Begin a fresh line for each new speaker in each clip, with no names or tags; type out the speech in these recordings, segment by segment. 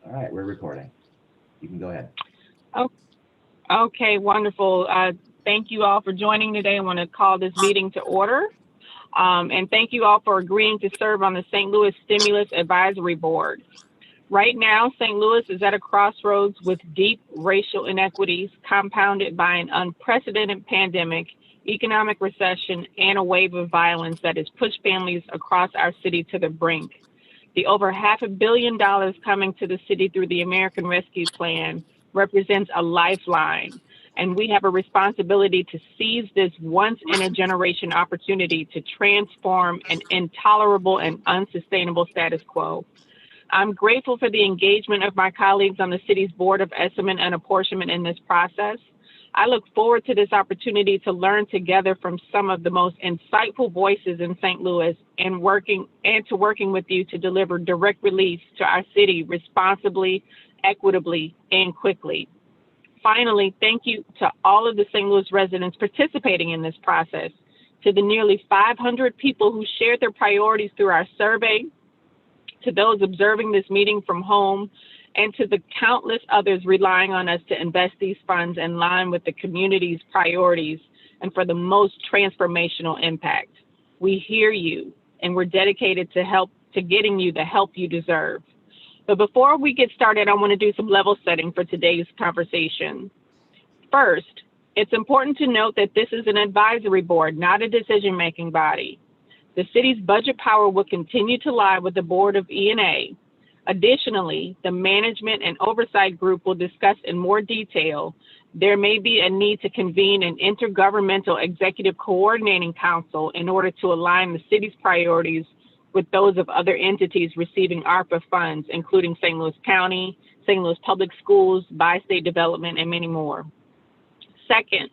All right, we're recording. You can go ahead.
Oh, okay, wonderful. Thank you all for joining today. I want to call this meeting to order. And thank you all for agreeing to serve on the St. Louis Stimulus Advisory Board. Right now, St. Louis is at a crossroads with deep racial inequities compounded by an unprecedented pandemic, economic recession, and a wave of violence that has pushed families across our city to the brink. The over $500 million coming to the city through the American Rescue Plan represents a lifeline, and we have a responsibility to seize this once in a generation opportunity to transform an intolerable and unsustainable status quo. I'm grateful for the engagement of my colleagues on the city's Board of Estimate and Apportionment in this process. I look forward to this opportunity to learn together from some of the most insightful voices in St. Louis and to working with you to deliver direct relief to our city responsibly, equitably, and quickly. Finally, thank you to all of the St. Louis residents participating in this process, to the nearly 500 people who shared their priorities through our survey, to those observing this meeting from home, and to the countless others relying on us to invest these funds in line with the community's priorities and for the most transformational impact. We hear you, and we're dedicated to getting you the help you deserve. But before we get started, I want to do some level setting for today's conversation. First, it's important to note that this is an advisory board, not a decision-making body. The city's budget power will continue to lie with the Board of E&A. Additionally, the management and oversight group will discuss in more detail. There may be a need to convene an intergovernmental executive coordinating council in order to align the city's priorities with those of other entities receiving ARPA funds, including St. Louis County, St. Louis Public Schools, Bi-State Development, and many more. Second,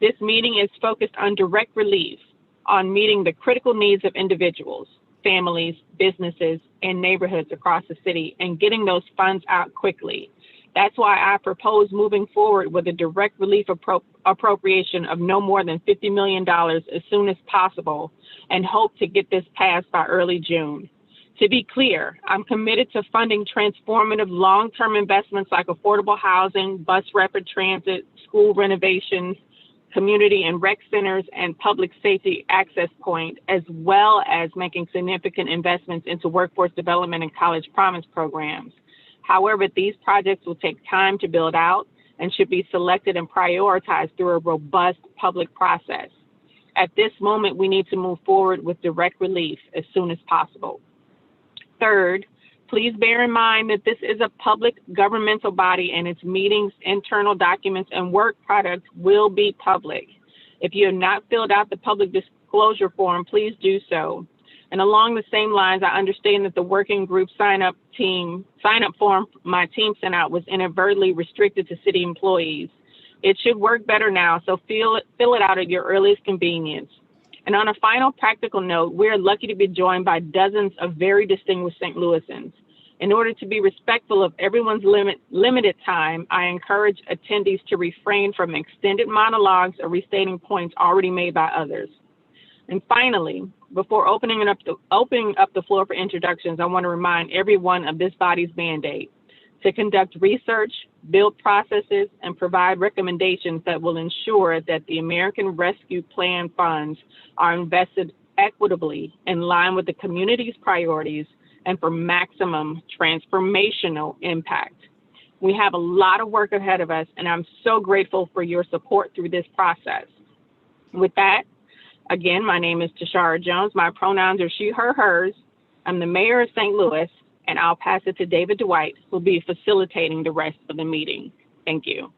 this meeting is focused on direct relief, on meeting the critical needs of individuals, families, businesses, and neighborhoods across the city and getting those funds out quickly. That's why I propose moving forward with a direct relief appropriation of no more than $50 million as soon as possible and hope to get this passed by early June. To be clear, I'm committed to funding transformative long-term investments like affordable housing, bus rapid transit, school renovations, community and rec centers, and public safety access point, as well as making significant investments into workforce development and college promise programs. However, these projects will take time to build out and should be selected and prioritized through a robust public process. At this moment, we need to move forward with direct relief as soon as possible. Third, please bear in mind that this is a public governmental body and its meetings, internal documents, and work products will be public. If you have not filled out the public disclosure form, please do so. And along the same lines, I understand that the working group sign-up form my team sent out was inadvertently restricted to city employees. It should work better now, so fill it out at your earliest convenience. And on a final practical note, we're lucky to be joined by dozens of very distinguished St. Louisans. In order to be respectful of everyone's limited time, I encourage attendees to refrain from extended monologues or restating points already made by others. And finally, before opening up the floor for introductions, I want to remind everyone of this body's mandate: to conduct research, build processes, and provide recommendations that will ensure that the American Rescue Plan funds are invested equitably in line with the community's priorities and for maximum transformational impact. We have a lot of work ahead of us, and I'm so grateful for your support through this process. With that, again, my name is Tashara Jones. My pronouns are she, her, hers. I'm the mayor of St. Louis, and I'll pass it to David Dwight, who'll be facilitating the rest of the meeting. Thank you.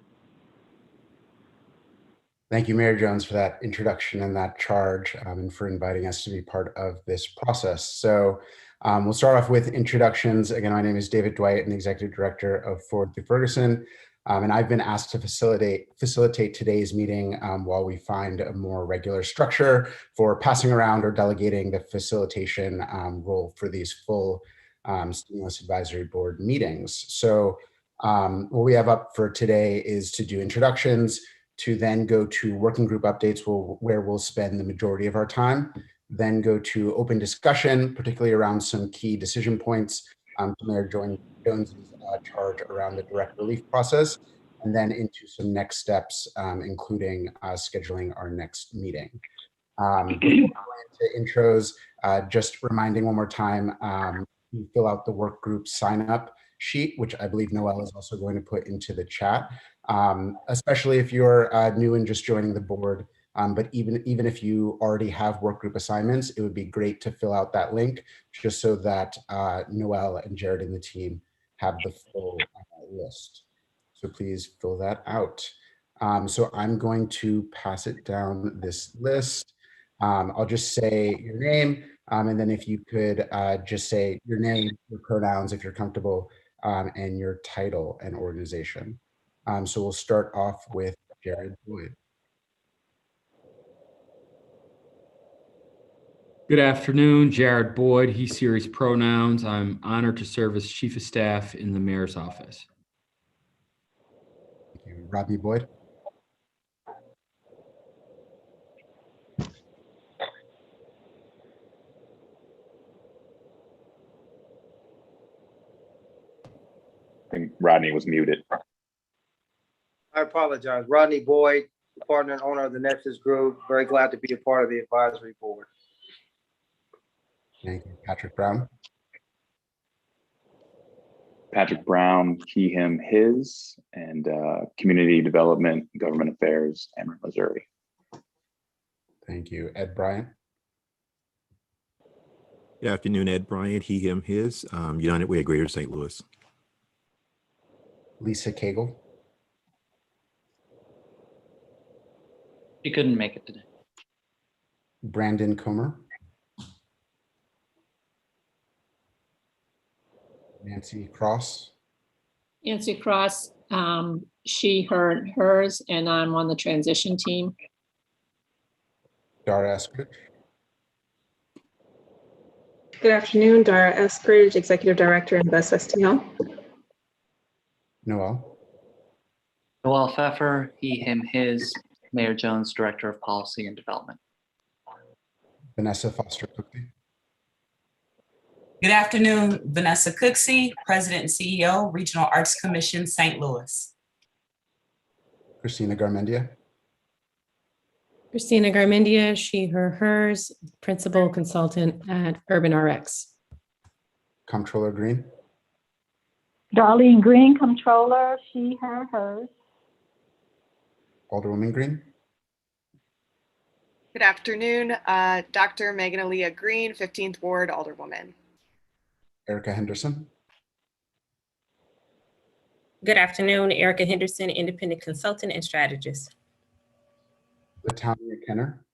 Thank you, Mayor Jones, for that introduction and that charge, and for inviting us to be part of this process. So we'll start off with introductions. Again, my name is David Dwight, and the Executive Director of Ford v. Ferguson. And I've been asked to facilitate today's meeting while we find a more regular structure for passing around or delegating the facilitation role for these full Stimulus Advisory Board meetings. So what we have up for today is to do introductions, to then go to working group updates where we'll spend the majority of our time, then go to open discussion, particularly around some key decision points, to Mayor Jones's charge around the direct relief process, and then into some next steps, including scheduling our next meeting. Before we go into intros, just reminding one more time, you fill out the work group sign up sheet, which I believe Noelle is also going to put into the chat, especially if you're new and just joining the board. But even if you already have work group assignments, it would be great to fill out that link just so that Noelle and Jared and the team have the full list. So please fill that out. So I'm going to pass it down this list. I'll just say your name, and then if you could just say your name, your pronouns if you're comfortable, and your title and organization. So we'll start off with Jared Boyd.
Good afternoon, Jared Boyd, he, series pronouns. I'm honored to serve as Chief of Staff in the Mayor's office.
Thank you. Rodney Boyd.
I think Rodney was muted.
I apologize. Rodney Boyd, partner and owner of the Nexus Group. Very glad to be a part of the advisory board.
Thank you. Patrick Brown.
Patrick Brown, he, him, his, and Community Development, Government Affairs, Amherst, Missouri.
Thank you. Ed Bryant.
Good afternoon, Ed Bryant, he, him, his, United Way of Greater St. Louis.
Lisa Cagle.
She couldn't make it today.
Brandon Comer. Nancy Cross.
Nancy Cross, she, her, hers, and I'm on the transition team.
Dara Eskridge.
Good afternoon, Dara Eskridge, Executive Director in Best STL.
Noelle.
Noel Pfeffer, he, him, his, Mayor Jones, Director of Policy and Development.
Vanessa Foster Cooksey.
Good afternoon, Vanessa Cooksey, President and CEO, Regional Arts Commission, St. Louis.
Christina Garmendia.
Christina Garmendia, she, her, hers, Principal Consultant at Urban RX.
Comptroller Green.
Darlene Green, Comptroller, she, her, hers.
Alderwoman Green.
Good afternoon, Dr. Megan Aaliyah Green, 15th Ward, Alderwoman.
Erica Henderson.
Good afternoon, Erica Henderson, Independent Consultant and Strategist.
Latanya Kenner.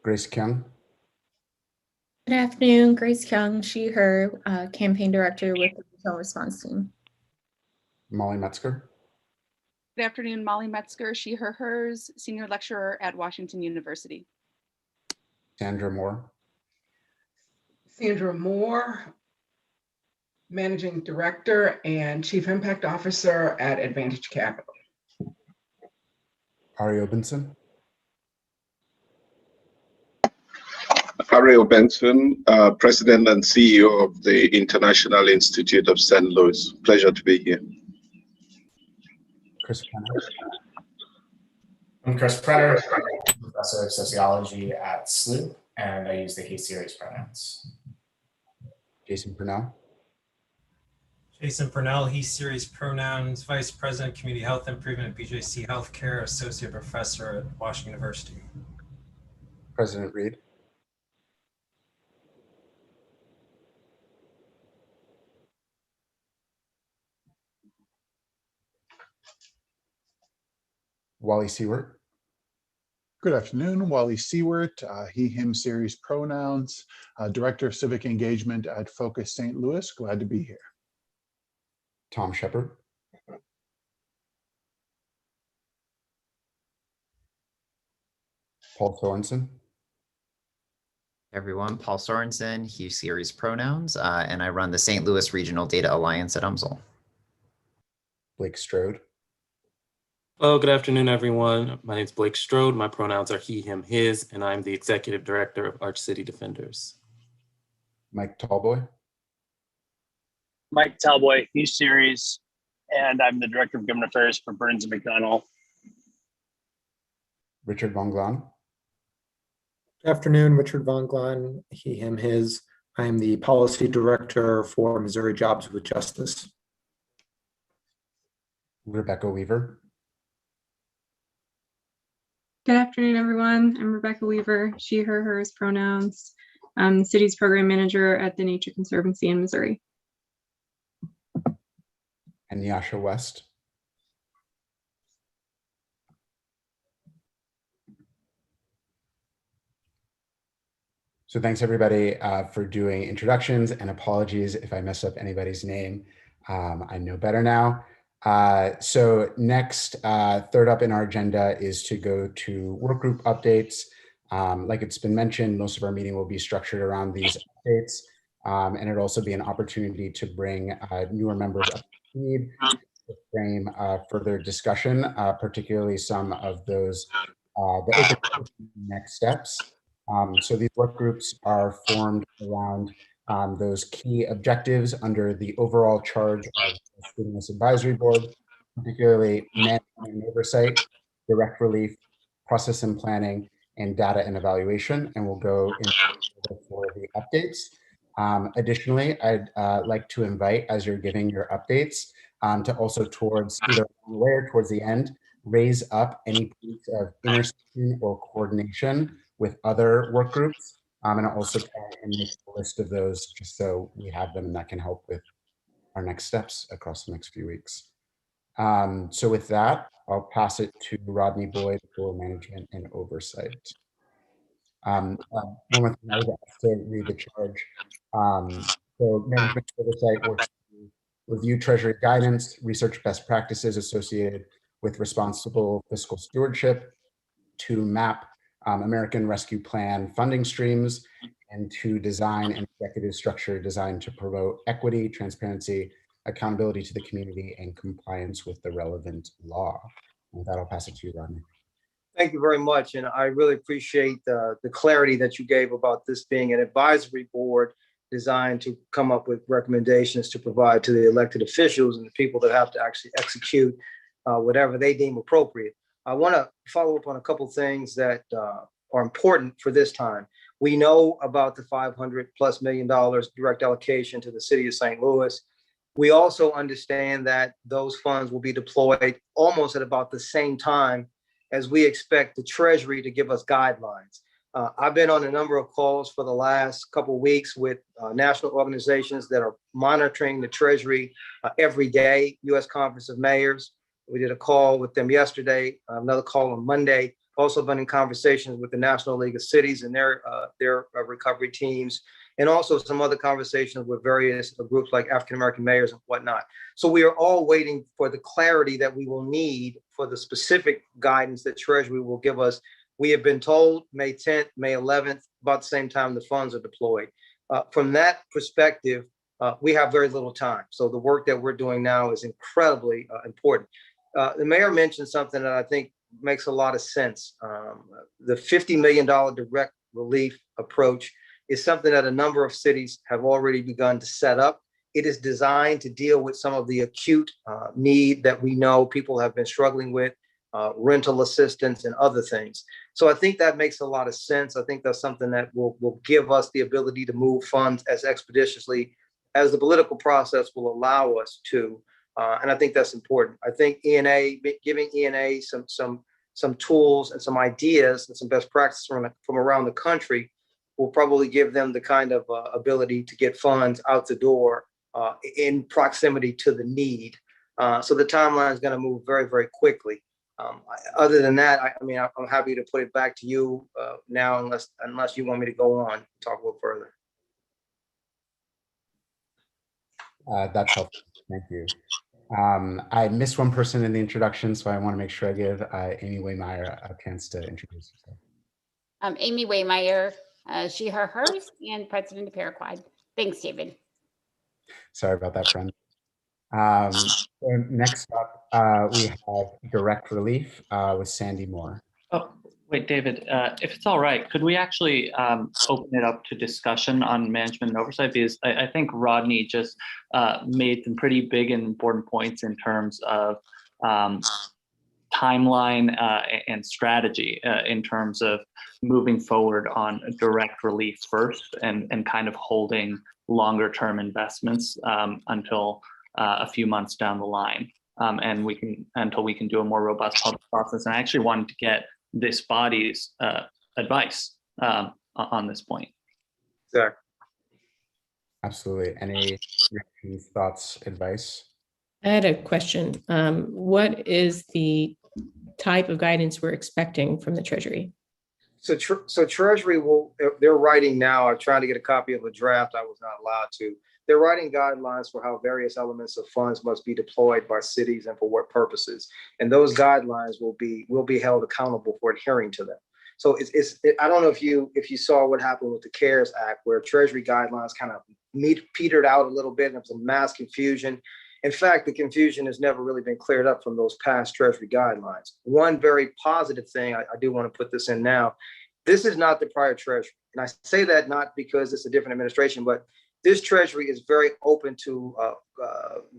Grace Kyung.
Good afternoon, Grace Kyung, she, her, Campaign Director with the Retail Response Team.
Molly Metzger.
Good afternoon, Molly Metzger, she, her, hers, Senior Lecturer at Washington University.
Sandra Moore.
Sandra Moore, Managing Director and Chief Impact Officer at Advantage Capital.
Ario Benson.
Ario Benson, President and CEO of the International Institute of St. Louis. Pleasure to be here.
Chris Penner.
I'm Chris Penner, Professor of Sociology at SLU, and I use the he series pronouns.
Jason Purnell.
Jason Purnell, he series pronouns, Vice President, Community Health Improvement at BJC Healthcare, Associate Professor at Washington University.
President Reed. Wally Seward.
Good afternoon, Wally Seward, he, him series pronouns, Director of Civic Engagement at Focus St. Louis. Glad to be here.
Tom Shepard. Paul Sorensen.
Everyone, Paul Sorensen, he series pronouns, and I run the St. Louis Regional Data Alliance at UMSL.
Blake Strode.
Hello, good afternoon, everyone. My name is Blake Strode. My pronouns are he, him, his, and I'm the Executive Director of Arch City Defenders.
Mike Tallboy.
Mike Talboy, E-Series, and I'm the Director of Government Affairs for Burns and McDonnell.
Richard Von Glahn.
Good afternoon, Richard Von Glahn, he, him, his. I am the Policy Director for Missouri Jobs with Justice.
Rebecca Weaver.
Good afternoon, everyone. I'm Rebecca Weaver, she, her, hers pronouns. I'm the city's program manager at the Nature Conservancy in Missouri.
And Yasha West. So thanks everybody for doing introductions, and apologies if I mess up anybody's name. I know better now. So next, third up in our agenda is to go to work group updates. Like it's been mentioned, most of our meeting will be structured around these updates, and it'll also be an opportunity to bring newer members up to speed to frame further discussion, particularly some of those the next steps. So these work groups are formed around those key objectives under the overall charge of the Stimulus Advisory Board, particularly management and oversight, direct relief, process and planning, and data and evaluation. And we'll go into for the updates. Additionally, I'd like to invite, as you're giving your updates, to also towards either way or towards the end, raise up any points of intersection or coordination with other work groups. And I'll also try and make a list of those just so we have them and that can help with our next steps across the next few weeks. So with that, I'll pass it to Rodney Boyd for management and oversight. One more thing, I was asked to read the charge. So management oversight works to review Treasury guidance, research best practices associated with responsible fiscal stewardship, to map American Rescue Plan funding streams, and to design an executive structure designed to promote equity, transparency, accountability to the community, and compliance with the relevant law. With that, I'll pass it to you, Rodney.
Thank you very much. And I really appreciate the clarity that you gave about this being an advisory board designed to come up with recommendations to provide to the elected officials and the people that have to actually execute whatever they deem appropriate. I want to follow up on a couple of things that are important for this time. We know about the $500+ million direct allocation to the city of St. Louis. We also understand that those funds will be deployed almost at about the same time as we expect the Treasury to give us guidelines. I've been on a number of calls for the last couple of weeks with national organizations that are monitoring the Treasury every day, U.S. Conference of Mayors. We did a call with them yesterday, another call on Monday. Also been in conversations with the National League of Cities and their recovery teams, and also some other conversations with various groups like African-American mayors and whatnot. So we are all waiting for the clarity that we will need for the specific guidance that Treasury will give us. We have been told May 10th, May 11th, about the same time the funds are deployed. From that perspective, we have very little time. So the work that we're doing now is incredibly important. The mayor mentioned something that I think makes a lot of sense. The $50 million direct relief approach is something that a number of cities have already begun to set up. It is designed to deal with some of the acute need that we know people have been struggling with, rental assistance and other things. So I think that makes a lot of sense. I think that's something that will give us the ability to move funds as expeditiously as the political process will allow us to. And I think that's important. I think ENA, giving ENA some tools and some ideas and some best practices from around the country will probably give them the kind of ability to get funds out the door in proximity to the need. So the timeline is going to move very, very quickly. Other than that, I'm happy to put it back to you now, unless you want me to go on and talk a little further.
That's helpful. Thank you. I missed one person in the introduction, so I want to make sure I give Amy Waymeyer a chance to introduce herself.
Amy Waymeyer, she, her, hers, and president of Paraquad. Thanks, David.
Sorry about that, friend. So next up, we have direct relief with Sandy Moore.
Oh, wait, David, if it's all right, could we actually open it up to discussion on management and oversight? Because I think Rodney just made some pretty big and important points in terms of timeline and strategy in terms of moving forward on direct relief first and kind of holding longer term investments until a few months down the line. And until we can do a more robust public process. And I actually wanted to get this body's advice on this point.
Exactly.
Absolutely. Any reactions, thoughts, advice?
I had a question. What is the type of guidance we're expecting from the Treasury?
So Treasury they're writing now, I'm trying to get a copy of a draft, I was not allowed to. They're writing guidelines for how various elements of funds must be deployed by cities and for what purposes. And those guidelines will be held accountable for adhering to them. So I don't know if you saw what happened with the CARES Act, where Treasury guidelines kind of petered out a little bit and there was a mass confusion. In fact, the confusion has never really been cleared up from those past Treasury guidelines. One very positive thing, I do want to put this in now, this is not the prior Treasury. And I say that not because it's a different administration, but this Treasury is very open to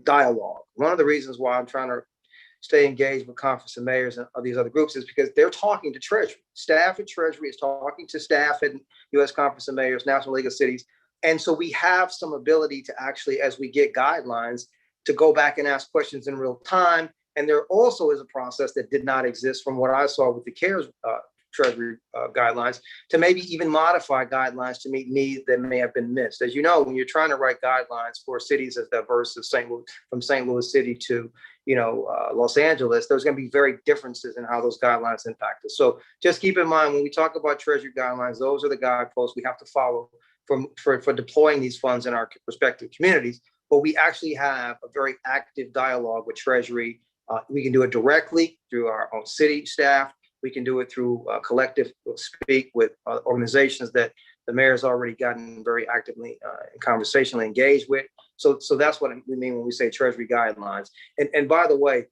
dialogue. One of the reasons why I'm trying to stay engaged with Conference of Mayors and these other groups is because they're talking to Treasury. Staff at Treasury is talking to staff at U.S. Conference of Mayors, National League of Cities. And so we have some ability to actually, as we get guidelines, to go back and ask questions in real time. And there also is a process that did not exist from what I saw with the CARES Treasury guidelines to maybe even modify guidelines to meet needs that may have been missed. As you know, when you're trying to write guidelines for cities as diverse as from St. Louis City to Los Angeles, there's going to be very differences in how those guidelines impact us. So just keep in mind when we talk about Treasury guidelines, those are the guideposts we have to follow for deploying these funds in our respective communities. But we actually have a very active dialogue with Treasury. We can do it directly through our own city staff. We can do it through collective speak with organizations that the mayor's already gotten very actively and conversationally engaged with. So that's what we mean when we say Treasury guidelines. And by the way,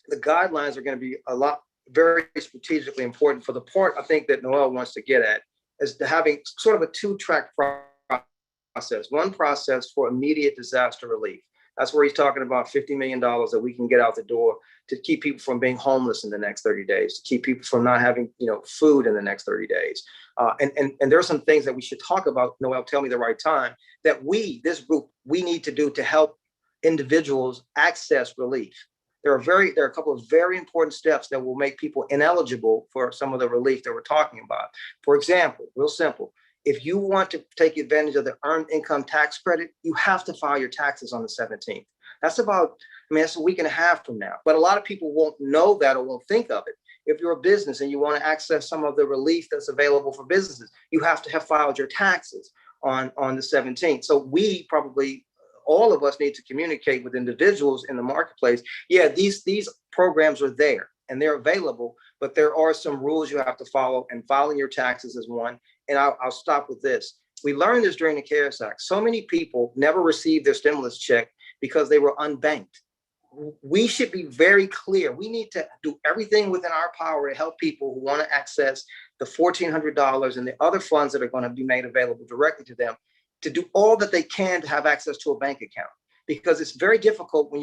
the guidelines are going to be very strategically important for the part I think that Noel wants to get at, is to having sort of a two-track process. One process for immediate disaster relief. That's where he's talking about $50 million that we can get out the door to keep people from being homeless in the next 30 days, to keep people from not having food in the next 30 days. And there are some things that we should talk about, Noel, tell me the right time, that this group, we need to do to help individuals access relief. There are a couple of very important steps that will make people ineligible for some of the relief that we're talking about. For example, real simple, if you want to take advantage of the earned income tax credit, you have to file your taxes on the 17th. That's that's a week and a half from now. But a lot of people won't know that or won't think of it. If you're a business and you want to access some of the relief that's available for businesses, you have to have filed your taxes on the 17th. So we probably, all of us need to communicate with individuals in the marketplace. Yeah, these programs are there and they're available, but there are some rules you have to follow, and filing your taxes is one. And I'll stop with this. We learned this during the CARES Act. So many people never received their stimulus check because they were unbanked. We should be very clear. We need to do everything within our power to help people who want to access the $1,400 and the other funds that are going to be made available directly to them, to do all that they can to have access to a bank account. Because it's very difficult when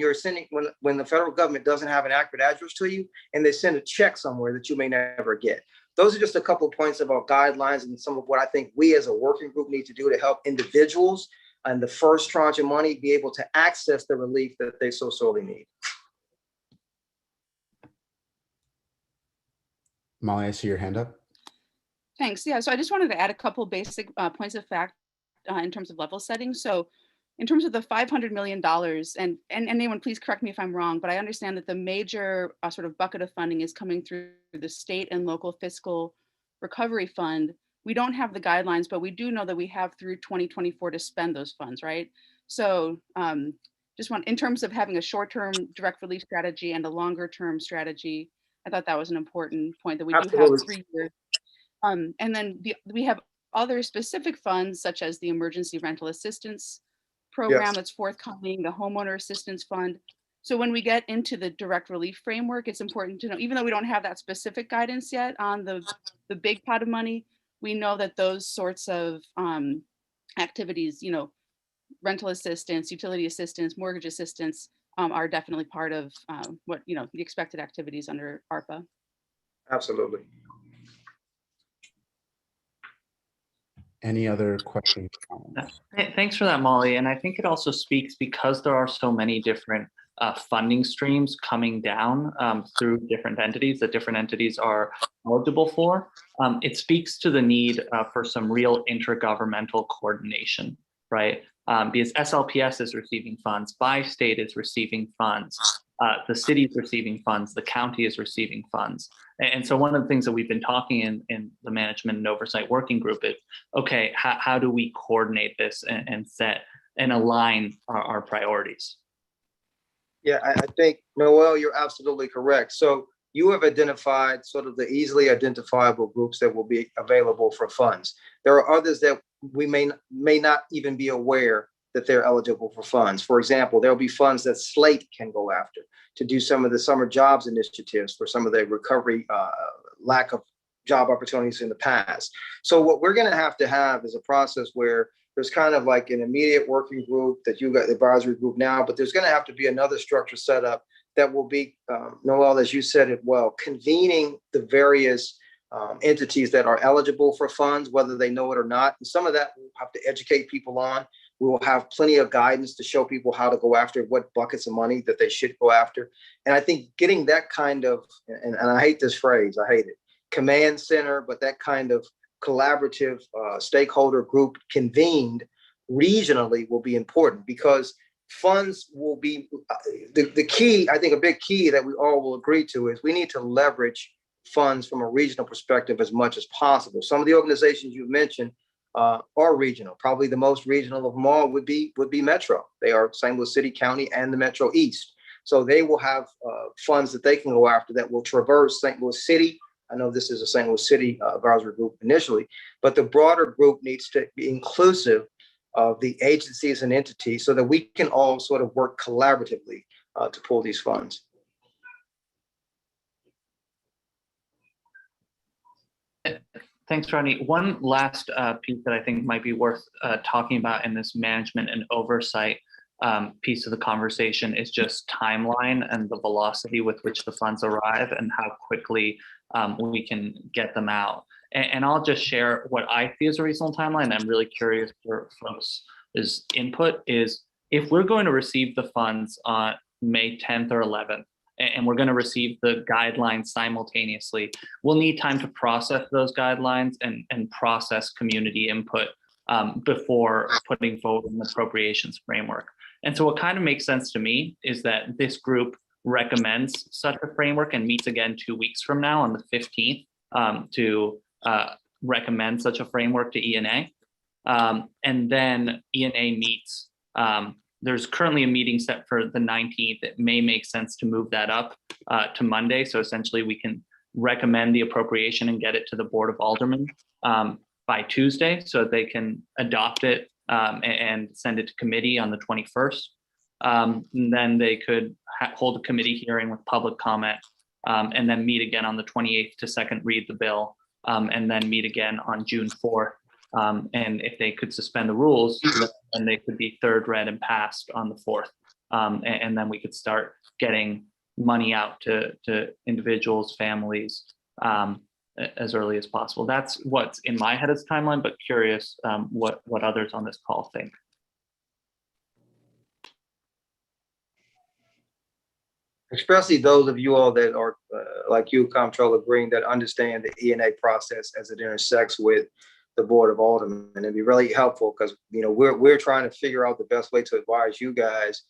when the federal government doesn't have an accurate address to you and they send a check somewhere that you may never get. Those are just a couple of points about guidelines and some of what I think we as a working group need to do to help individuals and the first tranche of money be able to access the relief that they so sorely need.
Molly, I see your hand up.
Thanks. Yeah, so I just wanted to add a couple basic points of fact in terms of level setting. So in terms of the $500 million, and anyone please correct me if I'm wrong, but I understand that the major sort of bucket of funding is coming through the state and local fiscal recovery fund. We don't have the guidelines, but we do know that we have through 2024 to spend those funds, right? So in terms of having a short-term direct relief strategy and a longer-term strategy, I thought that was an important point, that we do have 3 years. And then we have other specific funds such as the Emergency Rental Assistance Program that's forthcoming, the Homeowner Assistance Fund. So when we get into the direct relief framework, it's important to know, even though we don't have that specific guidance yet on the big pot of money, we know that those sorts of activities, you know, rental assistance, utility assistance, mortgage assistance are definitely part of what, you know, the expected activities under ARPA.
Absolutely.
Any other questions?
Thanks for that, Molly. And I think it also speaks, because there are so many different funding streams coming down through different entities that different entities are eligible for. It speaks to the need for some real intergovernmental coordination, right? Because SLPS is receiving funds, Bi-State is receiving funds, the city is receiving funds, the county is receiving funds. And so one of the things that we've been talking in the management and oversight working group is, okay, how do we coordinate this and set and align our priorities?
Yeah, I think, Noel, you're absolutely correct. So you have identified sort of the easily identifiable groups that will be available for funds. There are others that we may not even be aware that they're eligible for funds. For example, there'll be funds that Slate can go after to do some of the summer jobs initiatives for some of the recovery, lack of job opportunities in the past. So what we're going to have is a process where there's kind of like an immediate working group that you got the advisory group now, but there's going to have to be another structure set up that will be, Noel, as you said it well, convening the various entities that are eligible for funds, whether they know it or not. And some of that we'll have to educate people on. We will have plenty of guidance to show people how to go after what buckets of money that they should go after. And I think getting that kind of, and I hate this phrase, I hate it, command center, but that kind of collaborative stakeholder group convened regionally will be important, because funds will be the key. I think a big key that we all will agree to is we need to leverage funds from a regional perspective as much as possible. Some of the organizations you mentioned are regional. Probably the most regional of them all would be Metro. They are St. Louis City, County, and the Metro East. So they will have funds that they can go after that will traverse St. Louis City. I know this is a St. Louis City advisory group initially, but the broader group needs to be inclusive of the agencies and entities so that we can all sort of work collaboratively to pull these funds.
Thanks, Rodney. One last piece that I think might be worth talking about in this management and oversight piece of the conversation is just timeline and the velocity with which the funds arrive and how quickly we can get them out. And I'll just share what I see as a reasonable timeline. I'm really curious for folks' input is if we're going to receive the funds on May 10th or 11th, and we're going to receive the guidelines simultaneously, we'll need time to process those guidelines and process community input before putting forward an appropriations framework. And so what kind of makes sense to me is that this group recommends such a framework and meets again 2 weeks from now on the 15th to recommend such a framework to ENA. And then ENA meets, there's currently a meeting set for the 19th. It may make sense to move that up to Monday. So essentially we can recommend the appropriation and get it to the Board of Aldermen by Tuesday so they can adopt it and send it to committee on the 21st. And then they could hold a committee hearing with public comment and then meet again on the 28th to second read the bill and then meet again on June 4th. And if they could suspend the rules, then they could be third read and passed on the 4th. And then we could start getting money out to individuals, families as early as possible. That's what's in my head as timeline, but curious what others on this call think.
Especially those of you all that are like you, Comptroller Green, that understand the ENA process as it intersects with the Board of Aldermen. And it'd be really helpful because we're trying to figure out the best way to advise you guys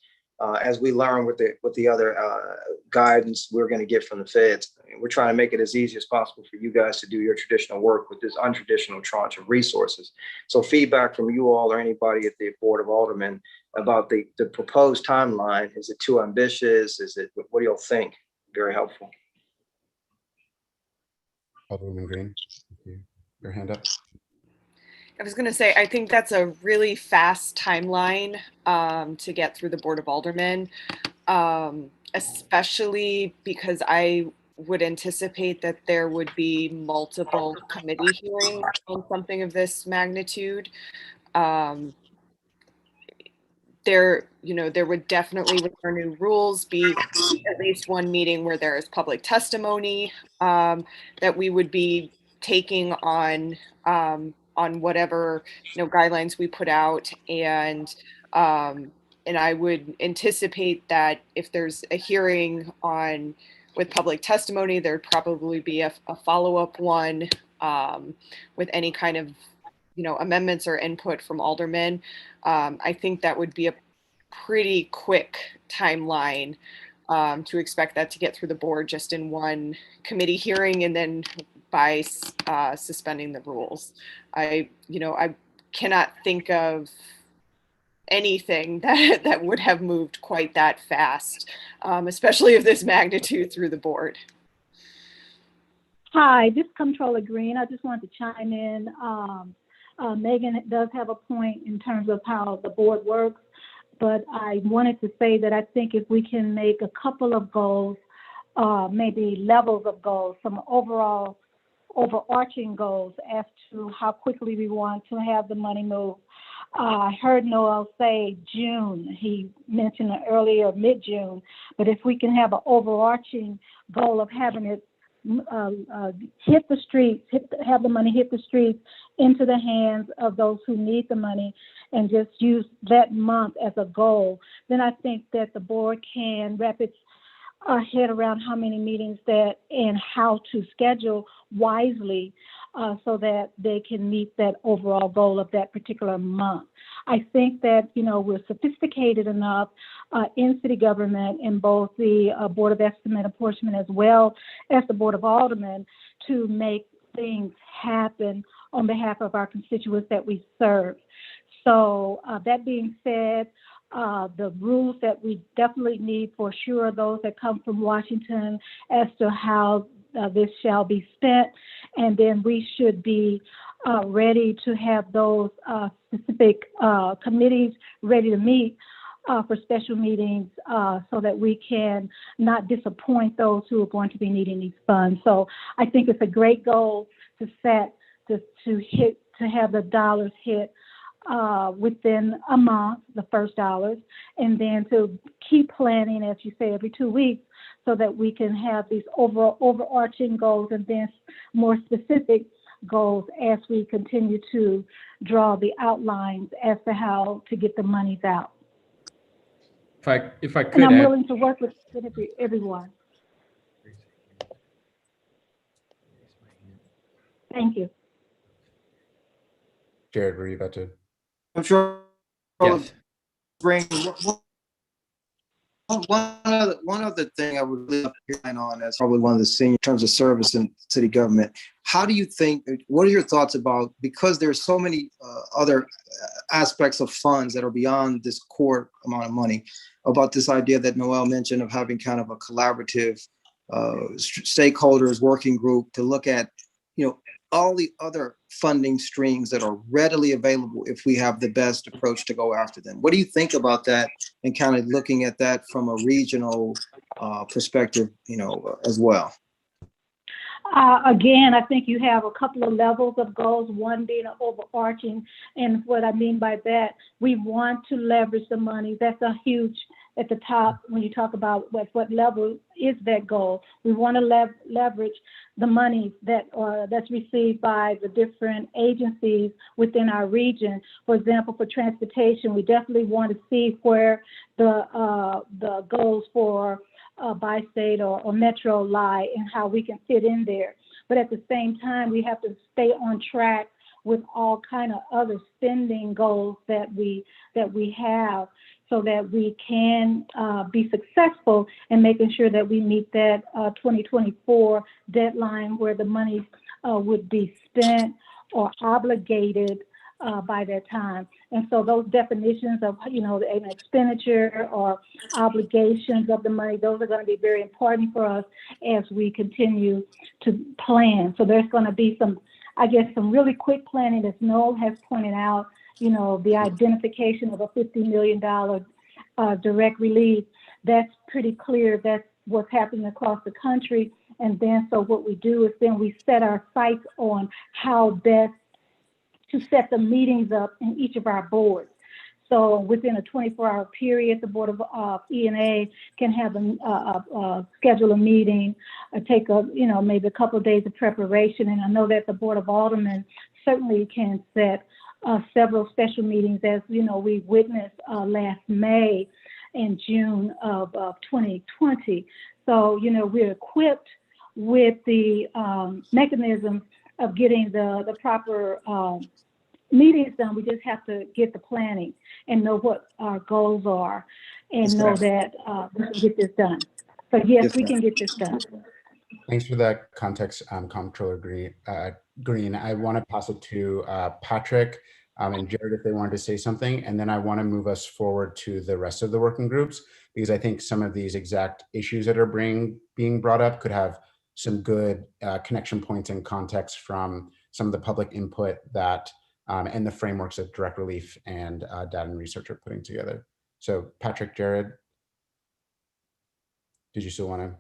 as we learn with the other guidance we're going to get from the feds. We're trying to make it as easy as possible for you guys to do your traditional work with this untraditional tranche of resources. So feedback from you all or anybody at the Board of Aldermen about the proposed timeline. Is it too ambitious? What do y'all think? Very helpful.
Alderman Green, your hand up.
I was going to say, I think that's a really fast timeline to get through the Board of Aldermen. especially because I would anticipate that there would be multiple committee hearings on something of this magnitude. There would definitely, with our new rules, be at least one meeting where there is public testimony that we would be taking on whatever guidelines we put out, and I would anticipate that if there's a hearing with public testimony, there'd probably be a follow-up one with any kind of amendments or input from aldermen. I think that would be a pretty quick timeline to expect that to get through the board just in one committee hearing, and then by suspending the rules. I cannot think of anything that would have moved quite that fast, especially of this magnitude through the board.
Hi, this is Comptroller Green. I just wanted to chime in. Megan does have a point in terms of how the board works, but I wanted to say that I think if we can make a couple of goals, maybe levels of goals, some overall overarching goals as to how quickly we want to have the money move. I heard Noel say June. He mentioned earlier mid-June, but if we can have an overarching goal of having it hit the streets, have the money hit the streets into the hands of those who need the money, and just use that month as a goal, then I think that the board can wrap its head around how many meetings and how to schedule wisely so that they can meet that overall goal of that particular month. I think that, we're sophisticated enough in city government, in both the Board of Estimate Apportionment as well as the Board of Aldermen, to make things happen on behalf of our constituents that we serve. So that being said, the rules that we definitely need for sure, those that come from Washington as to how this shall be spent, and then we should be ready to have those specific committees ready to meet for special meetings so that we can not disappoint those who are going to be needing these funds. So I think it's a great goal to set to have the dollars hit within a month, the first dollars, and then to keep planning, as you say, every 2 weeks, so that we can have these overarching goals and then more specific goals as we continue to draw the outlines as to how to get the monies out.
If I could,
and I'm willing to work with everyone. Thank you.
Jared, were you about to?
I'm sure.
Yes.
Bring one other thing I would really line on as probably one of the senior in terms of service in city government. How do you think? What are your thoughts about, because there's so many other aspects of funds that are beyond this core amount of money, about this idea that Noel mentioned of having kind of a collaborative stakeholders working group to look at, all the other funding streams that are readily available if we have the best approach to go after them. What do you think about that, and kind of looking at that from a regional perspective, as well?
Again, I think you have a couple of levels of goals, one being an overarching, and what I mean by that, we want to leverage the money. That's a huge, at the top, when you talk about what level is that goal. We want to leverage the money that's received by the different agencies within our region. For example, for transportation, we definitely want to see where the goals for bi-state or metro lie and how we can fit in there. But at the same time, we have to stay on track with all kind of other spending goals that we have, so that we can be successful in making sure that we meet that 2024 deadline where the money would be spent or obligated by that time. And so those definitions of, an expenditure or obligations of the money, those are going to be very important for us as we continue to plan. So there's going to be some really quick planning, as Noel has pointed out, the identification of a $50 million direct relief that's pretty clear. That's what's happening across the country. And then so what we do is then we set our sights on how best to set the meetings up in each of our boards. So within a 24-hour period, the Board of E&A can have schedule a meeting, take maybe a couple of days of preparation. And I know that the Board of Aldermen certainly can set several special meetings, as we witnessed last May and June of 2020. So we're equipped with the mechanism of getting the proper meetings done. We just have to get the planning and know what our goals are and know that we can get this done. So yes, we can get this done.
Thanks for that context, Comptroller Green. I want to pass it to Patrick and Jared if they wanted to say something, and then I want to move us forward to the rest of the working groups, because I think some of these exact issues that are being brought up could have some good connection points and context from some of the public input that and the frameworks that Direct Relief and Data and Research are putting together. So Patrick, Jared, did you still want to?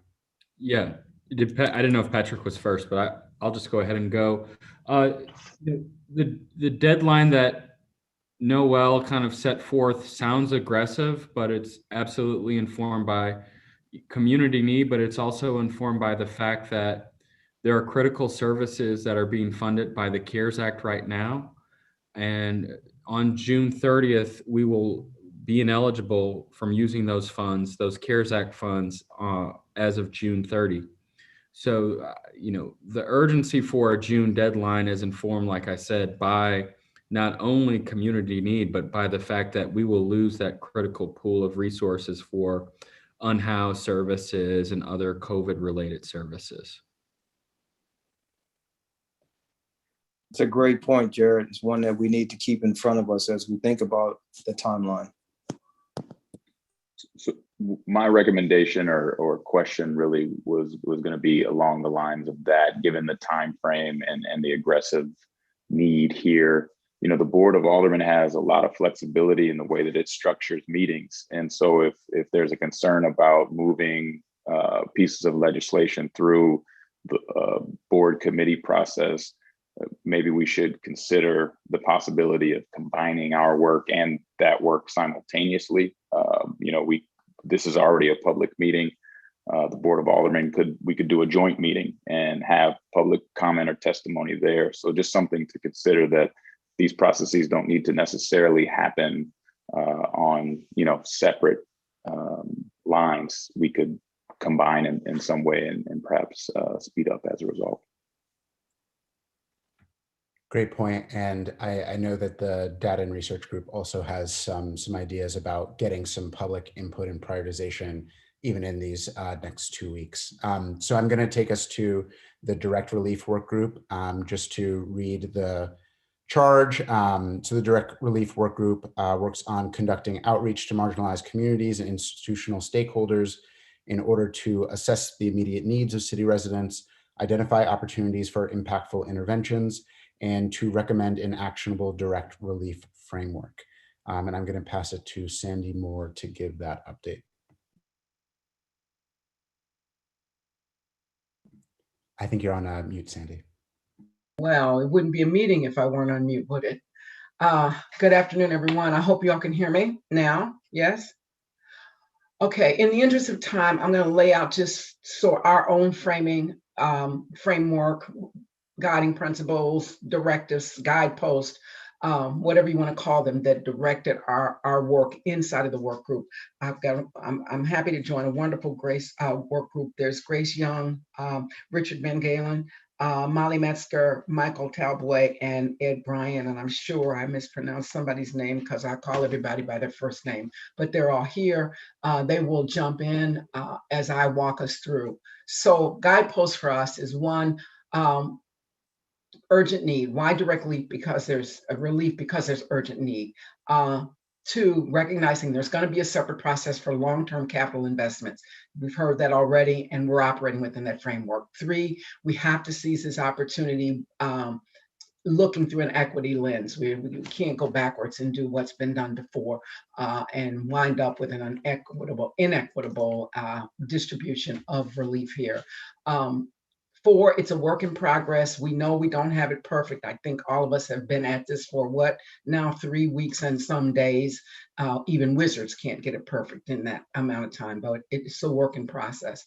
Yeah, I didn't know if Patrick was first, but I'll just go ahead and go. The deadline that Noel kind of set forth sounds aggressive, but it's absolutely informed by community need, but it's also informed by the fact that there are critical services that are being funded by the CARES Act right now. And on June 30th, we will be ineligible from using those funds, those CARES Act funds, as of June 30. So, the urgency for a June deadline is informed, like I said, by not only community need, but by the fact that we will lose that critical pool of resources for unhoused services and other COVID-related services.
It's a great point, Jared. It's one that we need to keep in front of us as we think about the timeline.
So my recommendation or question really was going to be along the lines of that, given the time frame and the aggressive need here. The Board of Aldermen has a lot of flexibility in the way that it structures meetings. And so if there's a concern about moving pieces of legislation through the board committee process, maybe we should consider the possibility of combining our work and that work simultaneously. This is already a public meeting. The Board of Aldermen we could do a joint meeting and have public comment or testimony there. So just something to consider, that these processes don't need to necessarily happen on separate lines. We could combine in some way and perhaps speed up as a result.
Great point. And I know that the Data and Research Group also has some ideas about getting some public input and prioritization even in these next 2 weeks. So I'm going to take us to the Direct Relief Work Group just to read the charge. So the Direct Relief Work Group works on conducting outreach to marginalized communities and institutional stakeholders in order to assess the immediate needs of city residents, identify opportunities for impactful interventions, and to recommend an actionable direct relief framework. And I'm going to pass it to Sandy Moore to give that update. I think you're on mute, Sandy.
Well, it wouldn't be a meeting if I weren't on mute, would it? Good afternoon, everyone. I hope y'all can hear me now. Yes? Okay, in the interest of time, I'm going to lay out just our own framing, framework, guiding principles, directives, guideposts, whatever you want to call them, that directed our work inside of the work group. I'm happy to join a wonderful work group. There's Grace Young, Richard Van Galen, Molly Metzger, Michael Talboy, and Ed Bryan. And I'm sure I mispronounced somebody's name because I call everybody by their first name, but they're all here. They will jump in as I walk us through. So guideposts for us is one, urgent need. Why direct relief? Because there's a relief, because there's urgent need. Two, recognizing there's going to be a separate process for long-term capital investments. We've heard that already, and we're operating within that framework. Three, we have to seize this opportunity looking through an equity lens. We can't go backwards and do what's been done before and wind up with an inequitable distribution of relief here. Four, it's a work in progress. We know we don't have it perfect. I think all of us have been at this for now 3 weeks and some days. Even wizards can't get it perfect in that amount of time, but it's a work in process.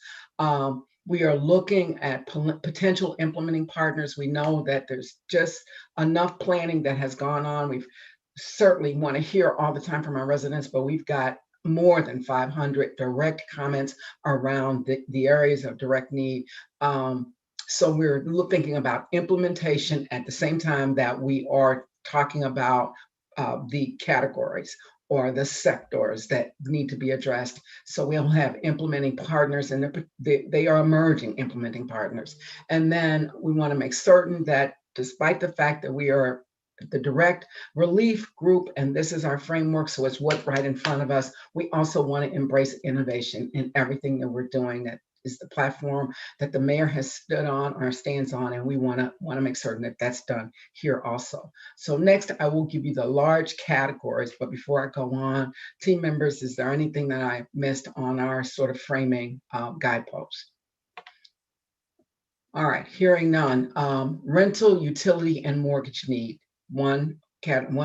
We are looking at potential implementing partners. We know that there's just enough planning that has gone on. We've certainly want to hear all the time from our residents, but we've got more than 500 direct comments around the areas of direct need. So we're thinking about implementation at the same time that we are talking about the categories or the sectors that need to be addressed. So we'll have implementing partners, and they are emerging implementing partners. And then we want to make certain that despite the fact that we are the direct relief group, and this is our framework, so it's what's right in front of us, we also want to embrace innovation in everything that we're doing. That is the platform that the mayor has stood on or stands on, and we want to make certain that that's done here also. So next, I will give you the large categories, but before I go on, team members, is there anything that I missed on our sort of framing guideposts? All right, hearing none. Rental, utility, and mortgage need. One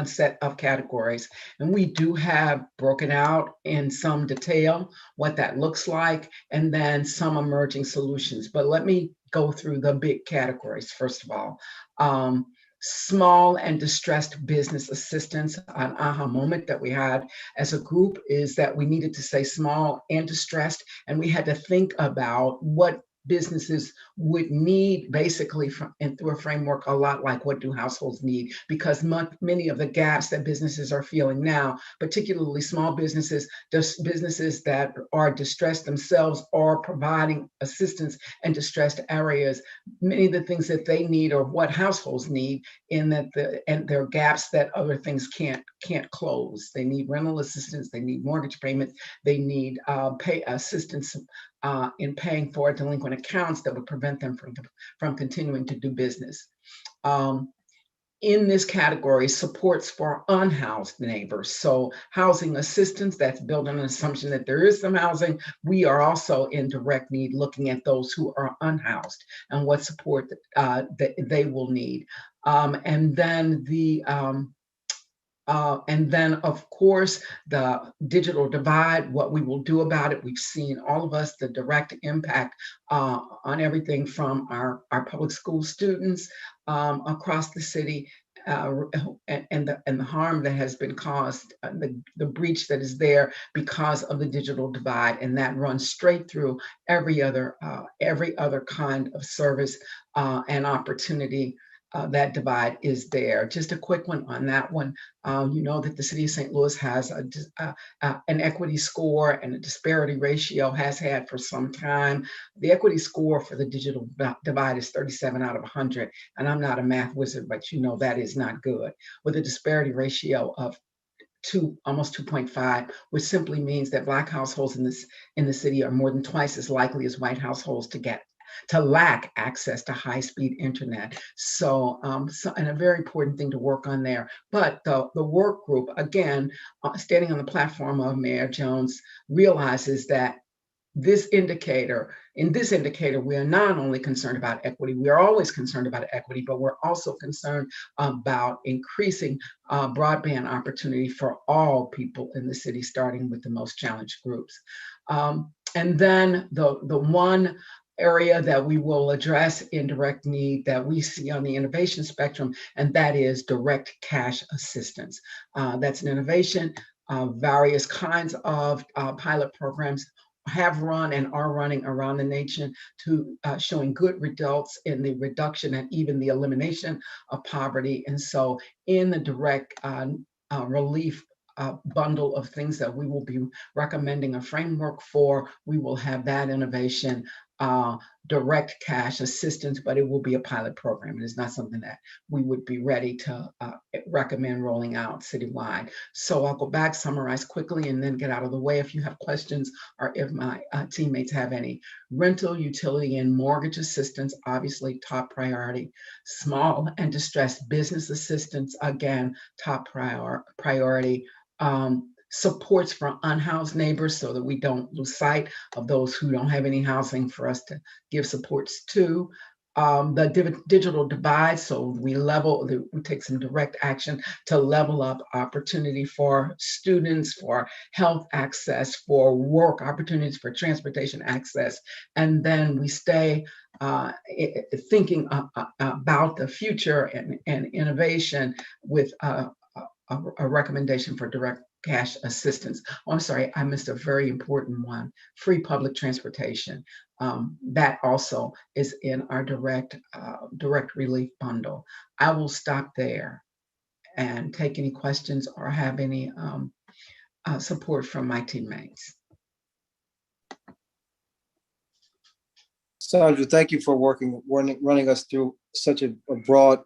set of categories, and we do have broken out in some detail what that looks like, and then some emerging solutions. But let me go through the big categories. First of all, small and distressed business assistance. An aha moment that we had as a group is that we needed to say small and distressed, and we had to think about what businesses would need, basically and through a framework a lot like what do households need, because many of the gaps that businesses are feeling now, particularly small businesses, just businesses that are distressed themselves or providing assistance in distressed areas, many of the things that they need or what households need, in that there are gaps that other things can't close. They need rental assistance, they need mortgage payments, they need pay assistance in paying for delinquent accounts that would prevent them from continuing to do business. In this category, supports for unhoused neighbors. So housing assistance, that's built on an assumption that there is some housing. We are also in direct need, looking at those who are unhoused and what support that they will need. And then, of course, the digital divide, what we will do about it. We've seen, all of us, the direct impact on everything from our public school students across the city, and the harm that has been caused, the breach that is there because of the digital divide, and that runs straight through every other kind of service and opportunity. That divide is there. Just a quick one on that one. You know that the city of St. Louis has an equity score and a disparity ratio, has had for some time. The equity score for the digital divide is 37 out of 100. And I'm not a math wizard, but you know that is not good. With a disparity ratio of almost 2.5, which simply means that Black households in the city are more than twice as likely as white households to lack access to high-speed internet. So, and a very important thing to work on there. But the work group, again, standing on the platform of Mayor Jones, realizes that in this indicator, we are not only concerned about equity, we are always concerned about equity, but we're also concerned about increasing broadband opportunity for all people in the city, starting with the most challenged groups. And then the one area that we will address in direct need that we see on the innovation spectrum, and that is direct cash assistance. That's an innovation. Various kinds of pilot programs have run and are running around the nation to showing good results in the reduction and even the elimination of poverty. And so in the direct relief bundle of things that we will be recommending a framework for, we will have that innovation direct cash assistance, but it will be a pilot program. It is not something that we would be ready to recommend rolling out citywide. So I'll go back, summarize quickly, and then get out of the way if you have questions or if my teammates have any. Rental, utility, and mortgage assistance, obviously top priority. Small and distressed business assistance, again, top priority. Supports for unhoused neighbors so that we don't lose sight of those who don't have any housing for us to give supports to. The digital divide, so we take some direct action to level up opportunity for students, for health access, for work opportunities, for transportation access. And then we stay thinking about the future and innovation with a recommendation for direct cash assistance. Oh, I'm sorry, I missed a very important one, free public transportation. That also is in our direct relief bundle. I will stop there and take any questions or have any support from my teammates.
Sandra, thank you for running us through such a broad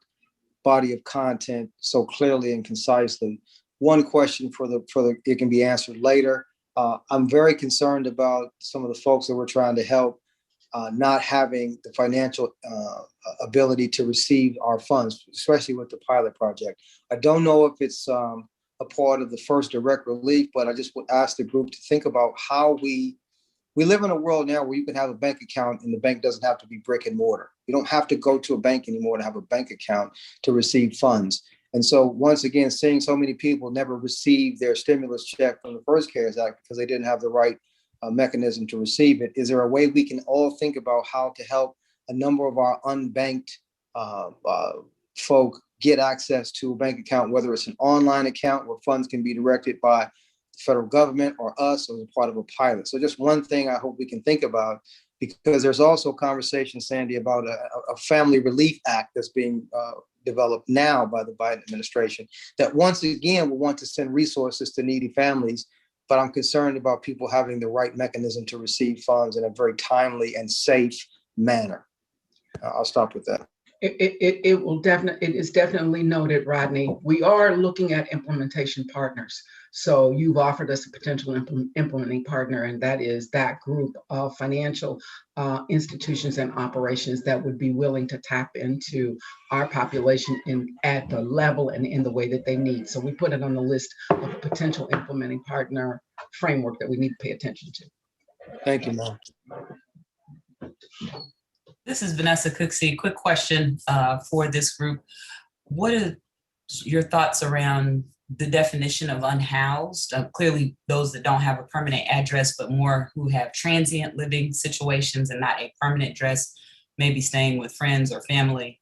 body of content so clearly and concisely. One question it can be answered later. I'm very concerned about some of the folks that we're trying to help not having the financial ability to receive our funds, especially with the pilot project. I don't know if it's a part of the first direct relief, but I just would ask the group to think about how we live in a world now where you can have a bank account and the bank doesn't have to be brick and mortar. You don't have to go to a bank anymore to have a bank account to receive funds. And so once again, seeing so many people never receive their stimulus check from the first CARES Act because they didn't have the right mechanism to receive it. Is there a way we can all think about how to help a number of our unbanked folk get access to a bank account, whether it's an online account where funds can be directed by the federal government or us or as a part of a pilot? So just one thing I hope we can think about, because there's also conversation, Sandy, about a family relief act that's being developed now by the Biden administration that once again will want to send resources to needy families. But I'm concerned about people having the right mechanism to receive funds in a very timely and safe manner. I'll stop with that.
It is definitely noted, Rodney. We are looking at implementation partners. So you've offered us a potential implementing partner, and that is that group of financial institutions and operations that would be willing to tap into our population at the level and in the way that they need. So we put it on the list of a potential implementing partner framework that we need to pay attention to.
Thank you, Mom.
This is Vanessa Cooksey. Quick question for this group. What are your thoughts around the definition of unhoused? Clearly those that don't have a permanent address, but more who have transient living situations and not a permanent address, maybe staying with friends or family.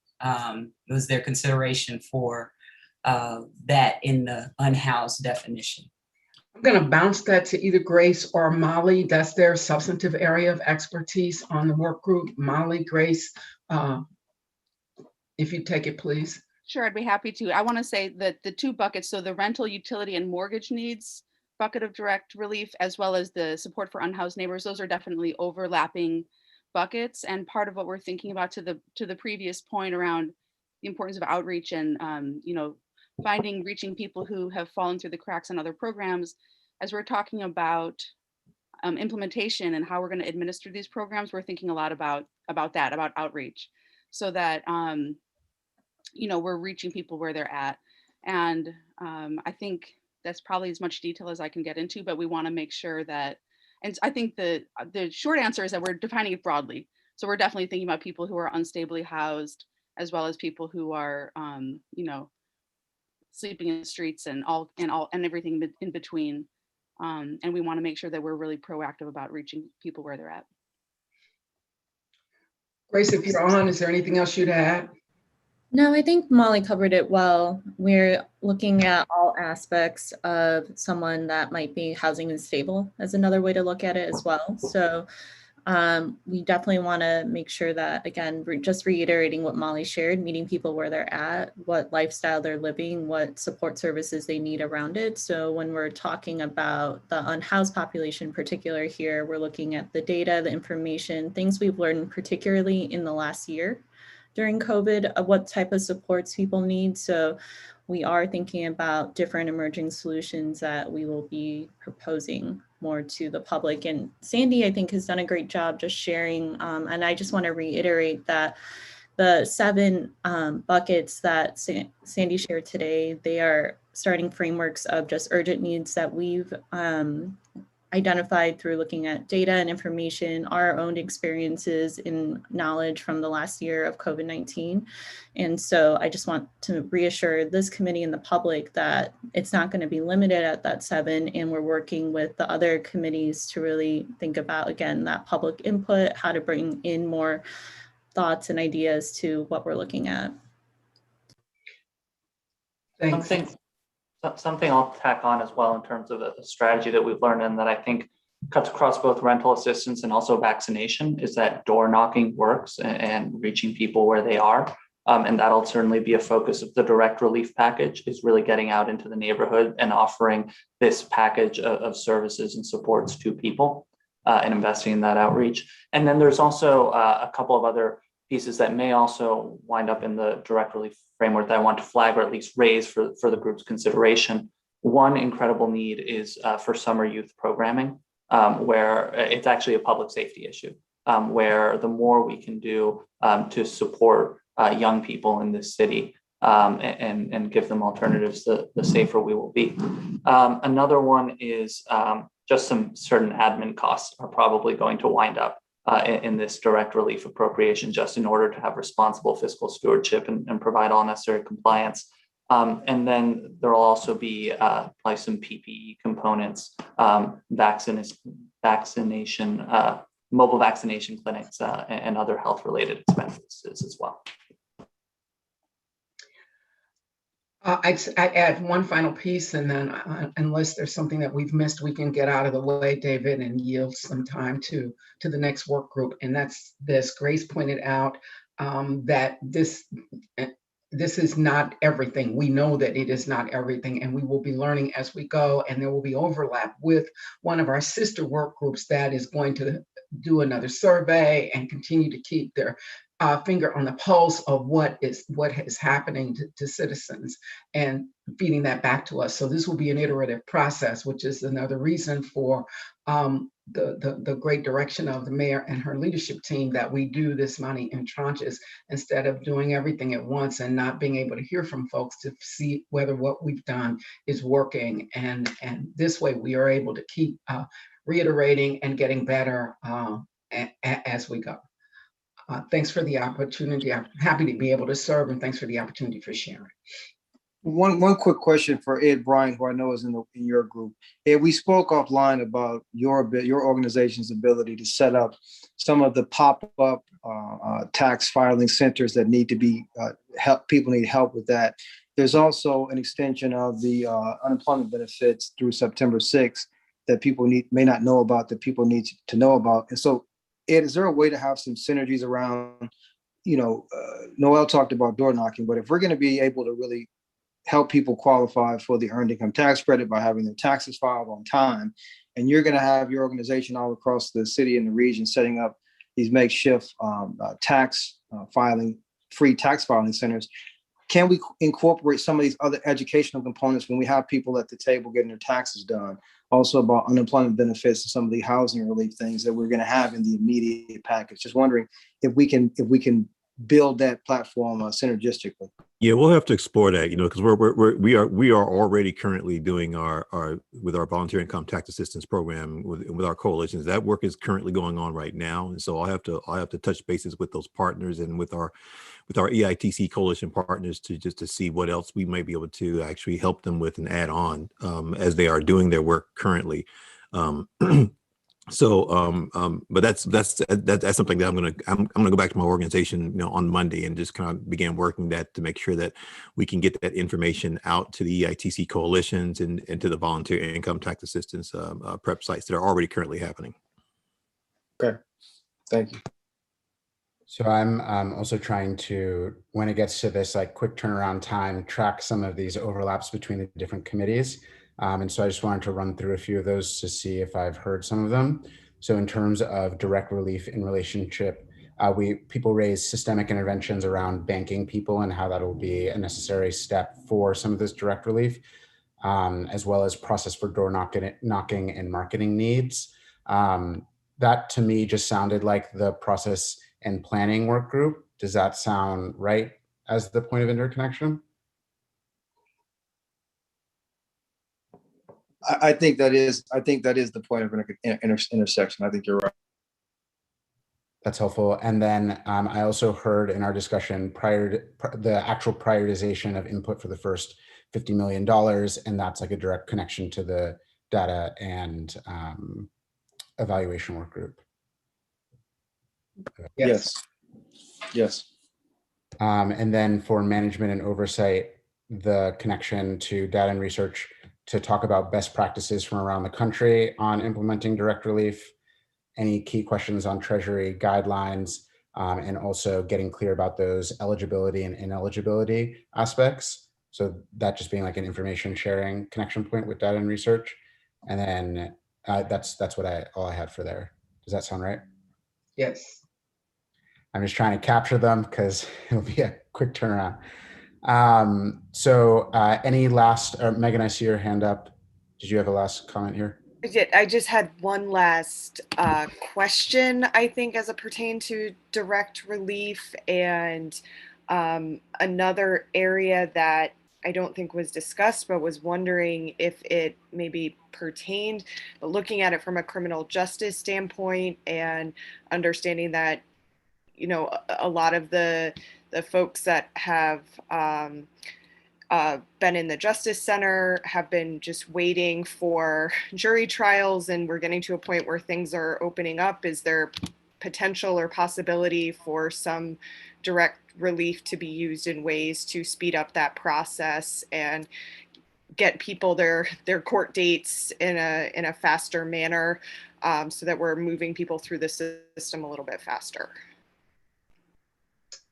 Was there consideration for that in the unhoused definition?
I'm going to bounce that to either Grace or Molly. That's their substantive area of expertise on the work group. Molly, Grace, if you take it, please.
Sure, I'd be happy to. I want to say that the two buckets, so the rental, utility, and mortgage needs bucket of direct relief, as well as the support for unhoused neighbors, those are definitely overlapping buckets. And part of what we're thinking about to the previous point around the importance of outreach and reaching people who have fallen through the cracks on other programs, as we're talking about implementation and how we're going to administer these programs, we're thinking a lot about outreach, so that we're reaching people where they're at. And I think that's probably as much detail as I can get into, but we want to make sure that, and I think the short answer is that we're defining it broadly. So we're definitely thinking about people who are unstably housed, as well as people who are, sleeping in the streets and everything in between. And we want to make sure that we're really proactive about reaching people where they're at.
Grace, if you're on, is there anything else you'd add?
No, I think Molly covered it well. We're looking at all aspects of someone that might be housing unstable as another way to look at it as well. So We definitely want to make sure that, again, just reiterating what Molly shared, meeting people where they're at, what lifestyle they're living, what support services they need around it. So when we're talking about the unhoused population in particular here, we're looking at the data, the information, things we've learned particularly in the last year during COVID of what type of supports people need. So we are thinking about different emerging solutions that we will be proposing more to the public. And Sandy, I think, has done a great job just sharing. And I just want to reiterate that the 7 buckets that Sandy shared today, they are starting frameworks of just urgent needs that we've identified through looking at data and information, our own experiences and knowledge from the last year of COVID-19. And so I just want to reassure this committee and the public that it's not going to be limited at that 7, and we're working with the other committees to really think about, again, that public input, how to bring in more thoughts and ideas to what we're looking at.
Thanks.
Something I'll tack on as well in terms of a strategy that we've learned and that I think cuts across both rental assistance and also vaccination is that door knocking works and reaching people where they are. And that'll certainly be a focus of the direct relief package, is really getting out into the neighborhood and offering this package of services and supports to people and investing in that outreach. And then there's also a couple of other pieces that may also wind up in the direct relief framework that I want to flag or at least raise for the group's consideration. One incredible need is for summer youth programming, where it's actually a public safety issue, where the more we can do to support young people in this city and give them alternatives, the safer we will be. Another one is just some certain admin costs are probably going to wind up in this direct relief appropriation, just in order to have responsible fiscal stewardship and provide all necessary compliance. And then there will also be probably some PPE components, vaccination, mobile vaccination clinics, and other health-related expenses as well.
I'd add one final piece, and then unless there's something that we've missed, we can get out of the way, David, and yield some time to the next work group. And that's this. Grace pointed out that this is not everything. We know that it is not everything, and we will be learning as we go, and there will be overlap with one of our sister work groups that is going to do another survey and continue to keep their finger on the pulse of what is happening to citizens and feeding that back to us. So this will be an iterative process, which is another reason for the great direction of the mayor and her leadership team that we do this money in tranches instead of doing everything at once and not being able to hear from folks to see whether what we've done is working. And this way we are able to keep reiterating and getting better as we go. Thanks for the opportunity. I'm happy to be able to serve, and thanks for the opportunity for sharing.
One quick question for Ed Bryan, who I know is in your group. Ed, we spoke offline about your organization's ability to set up some of the pop-up tax filing centers that need to be people need help with that. There's also an extension of the unemployment benefits through September 6th that people may not know about, that people need to know about. And so, Ed, is there a way to have some synergies around, Noel talked about door knocking, but if we're going to be able to really help people qualify for the earned income tax credit by having their taxes filed on time, and you're going to have your organization all across the city and the region setting up these makeshift free tax filing centers, can we incorporate some of these other educational components when we have people at the table getting their taxes done? Also about unemployment benefits and some of the housing relief things that we're going to have in the immediate package. Just wondering if we can build that platform synergistically.
Yeah, we'll have to explore that, because we are already currently doing our with our volunteer income tax assistance program with our coalitions. That work is currently going on right now, and so I'll have to touch bases with those partners and with our EITC coalition partners to see what else we might be able to actually help them with and add on as they are doing their work currently. But that's something that I'm gonna go back to my organization, on Monday and just kind of begin working that to make sure that we can get that information out to the EITC coalitions and to the volunteer income tax assistance prep sites that are already currently happening.
Okay, Thank you.
So I'm also trying to, when it gets to this like quick turnaround time, track some of these overlaps between the different committees. And so I just wanted to run through a few of those to see if I've heard some of them. So in terms of direct relief in relationship, people raise systemic interventions around banking people and how that will be a necessary step for some of this direct relief, as well as process for door knocking and marketing needs. That to me just sounded like the process and planning work group. Does that sound right as the point of interconnection?
I think that is the point of intersection. I think you're right.
That's helpful. And then I also heard in our discussion the actual prioritization of input for the first $50 million, and that's like a direct connection to the data and evaluation work group.
Yes. Yes.
And then for management and oversight, the connection to data and research to talk about best practices from around the country on implementing direct relief, any key questions on Treasury guidelines, and also getting clear about those eligibility and ineligibility aspects. So that just being like an information sharing connection point with data and research. And then that's all I had for there. Does that sound right?
Yes.
I'm just trying to capture them because it'll be a quick turnaround. So any last, Megan, I see your hand up. Did you have a last comment here?
I just had one last question, I think, as it pertained to direct relief, and another area that I don't think was discussed, but was wondering if it maybe pertained, but looking at it from a criminal justice standpoint and understanding that, you know, a lot of the folks that have been in the Justice Center have been just waiting for jury trials, and we're getting to a point where things are opening up. Is there potential or possibility for some direct relief to be used in ways to speed up that process and get people their court dates in a faster manner, so that we're moving people through the system a little bit faster?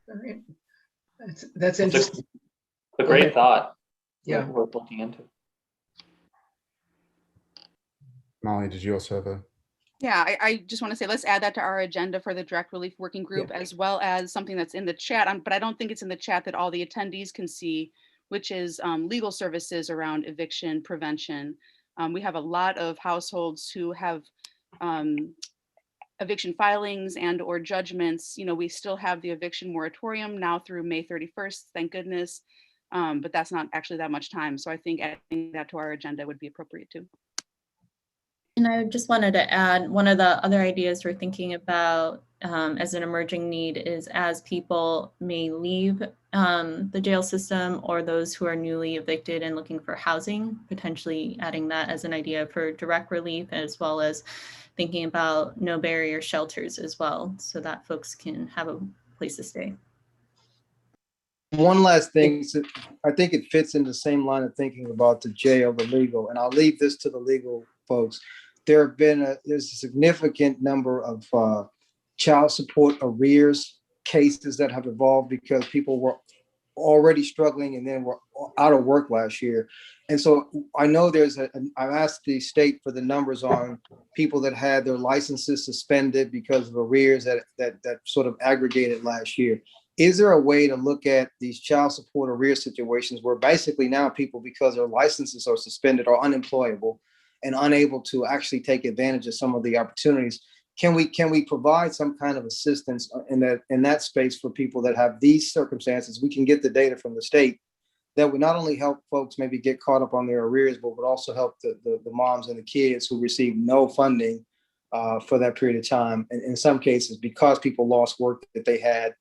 All right. That's interesting.
A great thought.
Yeah.
Worth looking into.
Molly, did you also have a?
Yeah, I just want to say, let's add that to our agenda for the direct relief working group, as well as something that's in the chat, but I don't think it's in the chat that all the attendees can see, which is legal services around eviction prevention. We have a lot of households who have eviction filings and or judgments. You know, we still have the eviction moratorium now through May 31st, thank goodness. But that's not actually that much time. So I think adding that to our agenda would be appropriate too.
And I just wanted to add, one of the other ideas we're thinking about as an emerging need is as people may leave the jail system, or those who are newly evicted and looking for housing, potentially adding that as an idea for direct relief, as well as thinking about no barrier shelters as well, so that folks can have a place to stay.
One last thing, I think it fits in the same line of thinking about the jail, the legal, and I'll leave this to the legal folks. There's a significant number of child support arrears cases that have evolved because people were already struggling and then were out of work last year. And so I know I've asked the state for the numbers on people that had their licenses suspended because of arrears that sort of aggregated last year. Is there a way to look at these child support arrear situations where basically now people, because their licenses are suspended, are unemployable and unable to actually take advantage of some of the opportunities? Can we provide some kind of assistance in that space for people that have these circumstances? We can get the data from the state that would not only help folks maybe get caught up on their arrears, but would also help the moms and the kids who receive no funding for that period of time. And in some cases, because people lost work that they had,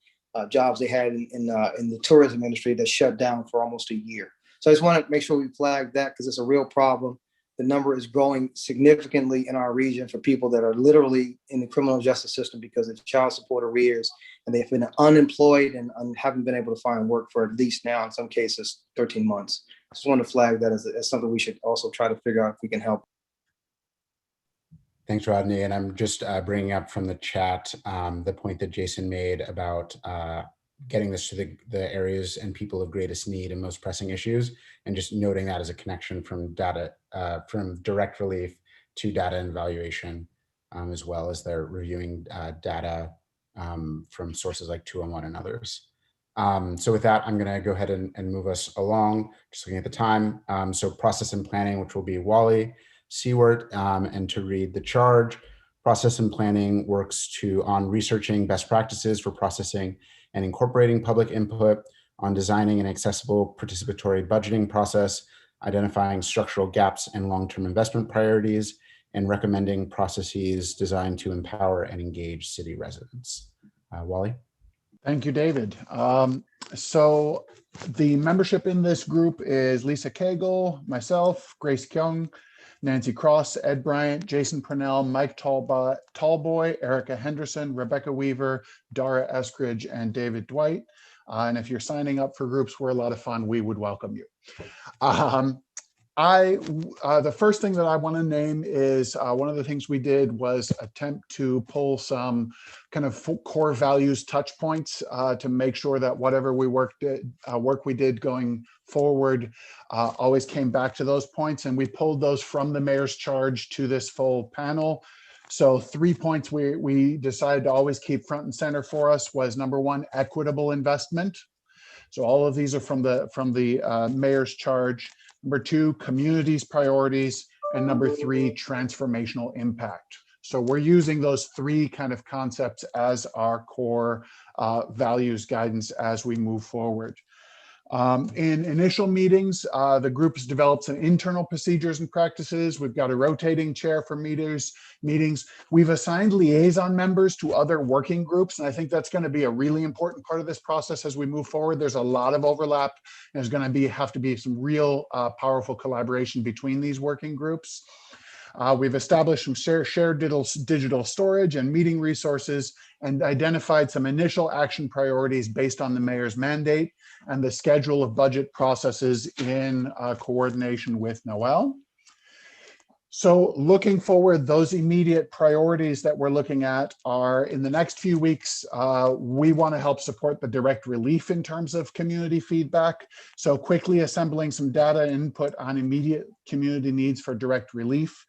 jobs they had in the tourism industry that shut down for almost a year. So I just want to make sure we flag that because it's a real problem. The number is growing significantly in our region for people that are literally in the criminal justice system because of child support arrears, and they've been unemployed and haven't been able to find work for at least now, in some cases, 13 months. I just want to flag that as something we should also try to figure out if we can help.
Thanks, Rodney. And I'm just bringing up from the chat the point that Jason made about getting this to the areas and people of greatest need and most pressing issues, and just noting that as a connection from data, from direct relief to data and evaluation, as well as they're reviewing data from sources like 211 and others. So with that, I'm going to go ahead and move us along, just looking at the time. So process and planning, which will be Wally Seward, and to read the charge. Process and planning works on researching best practices for processing and incorporating public input, on designing an accessible participatory budgeting process, identifying structural gaps and long-term investment priorities, and recommending processes designed to empower and engage city residents. Wally?
Thank you, David. So the membership in this group is Lisa Cagle, myself, Grace Kyung, Nancy Cross, Ed Bryant, Jason Purnell, Mike Tallboy, Erica Henderson, Rebecca Weaver, Dara Eskridge, and David Dwight. And if you're signing up for groups, we're a lot of fun. We would welcome you. The first thing that I want to name is one of the things we did was attempt to pull some kind of core values touch points to make sure that whatever work we did going forward always came back to those points, and we pulled those from the mayor's charge to this full panel. So 3 points we decided to always keep front and center for us was, number one, equitable investment. So all of these are from the mayor's charge. Number two, communities priorities, and number three, transformational impact. So we're using those three kind of concepts as our core values guidance as we move forward. In initial meetings, the group has developed some internal procedures and practices. We've got a rotating chair for meetings. We've assigned liaison members to other working groups, and I think that's going to be a really important part of this process as we move forward. There's a lot of overlap. There's going to have to be some real powerful collaboration between these working groups. We've established some shared digital storage and meeting resources, and identified some initial action priorities based on the mayor's mandate and the schedule of budget processes in coordination with Noel. So looking forward, those immediate priorities that we're looking at are, in the next few weeks, we want to help support the direct relief in terms of community feedback. So quickly assembling some data input on immediate community needs for direct relief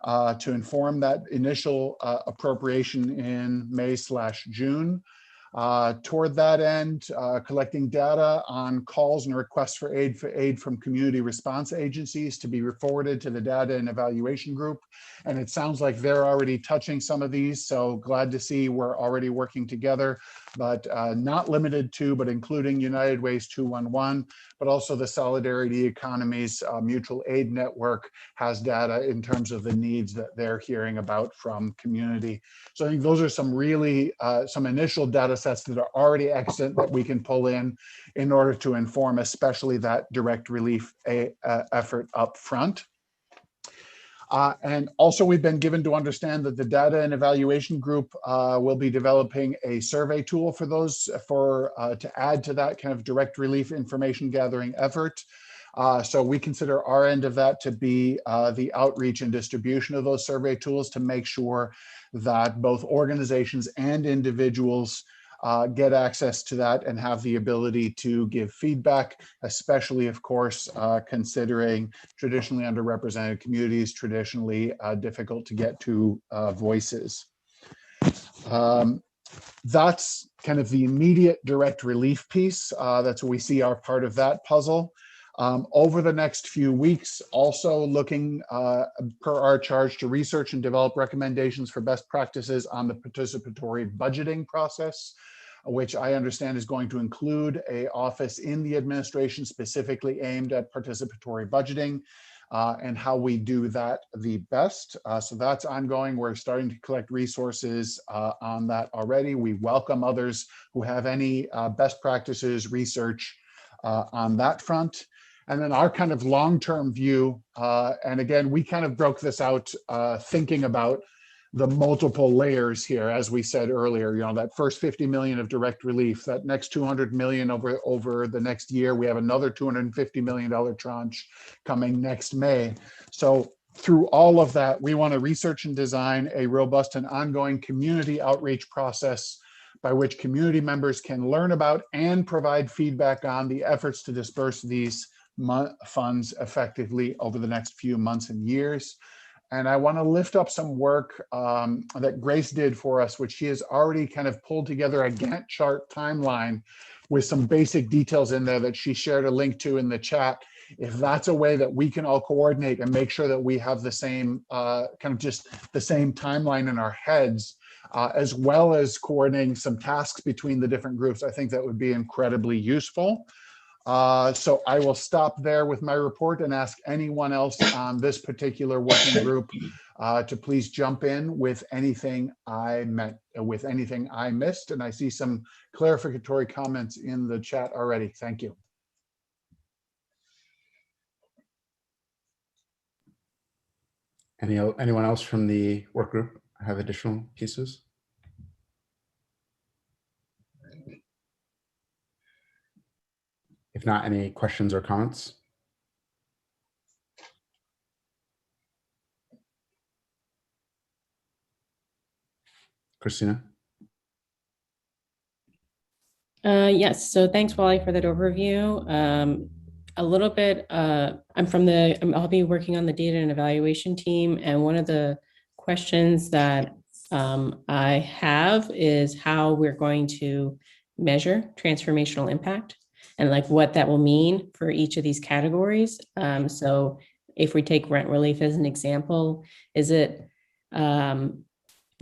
to inform that initial appropriation in May/June. Toward that end, collecting data on calls and requests for aid from community response agencies to be forwarded to the data and evaluation group. And it sounds like they're already touching some of these, so glad to see we're already working together, but not limited to, but including United Ways 211, but also the Solidarity Economies Mutual Aid Network has data in terms of the needs that they're hearing about from community. So I think those are some really, some initial data sets that are already extant that we can pull in order to inform especially that direct relief effort up front. And also we've been given to understand that the data and evaluation group will be developing a survey tool for those to add to that kind of direct relief information gathering effort. So we consider our end of that to be the outreach and distribution of those survey tools to make sure that both organizations and individuals get access to that and have the ability to give feedback, especially, of course, considering traditionally underrepresented communities, traditionally difficult to get to voices. That's kind of the immediate direct relief piece. That's what we see our part of that puzzle. Over the next few weeks, also looking per our charge to research and develop recommendations for best practices on the participatory budgeting process, which I understand is going to include an office in the administration specifically aimed at participatory budgeting and how we do that the best. So that's ongoing. We're starting to collect resources on that already. We welcome others who have any best practices research on that front. And then our kind of long-term view, and again, we kind of broke this out thinking about the multiple layers here, as we said earlier, you know, that first 50 million of direct relief, that next 200 million over the next year, we have another $250 million tranche coming next May. So through all of that, we want to research and design a robust and ongoing community outreach process by which community members can learn about and provide feedback on the efforts to disperse these funds effectively over the next few months and years. And I want to lift up some work that Grace did for us, which she has already kind of pulled together a Gantt chart timeline with some basic details in there that she shared a link to in the chat. If that's a way that we can all coordinate and make sure that we have the same kind of just the same timeline in our heads, as well as coordinating some tasks between the different groups, I think that would be incredibly useful. So I will stop there with my report and ask anyone else on this particular working group to please jump in with anything I missed. And I see some clarificatory comments in the chat already. Thank you.
Anyone else from the work group have additional pieces? If not, any questions or comments? Christina?
Yes, so thanks, Wally, for that overview. A little bit, I'll be working on the data and evaluation team, and one of the questions that I have is how we're going to measure transformational impact and like what that will mean for each of these categories. So if we take rent relief as an example, is it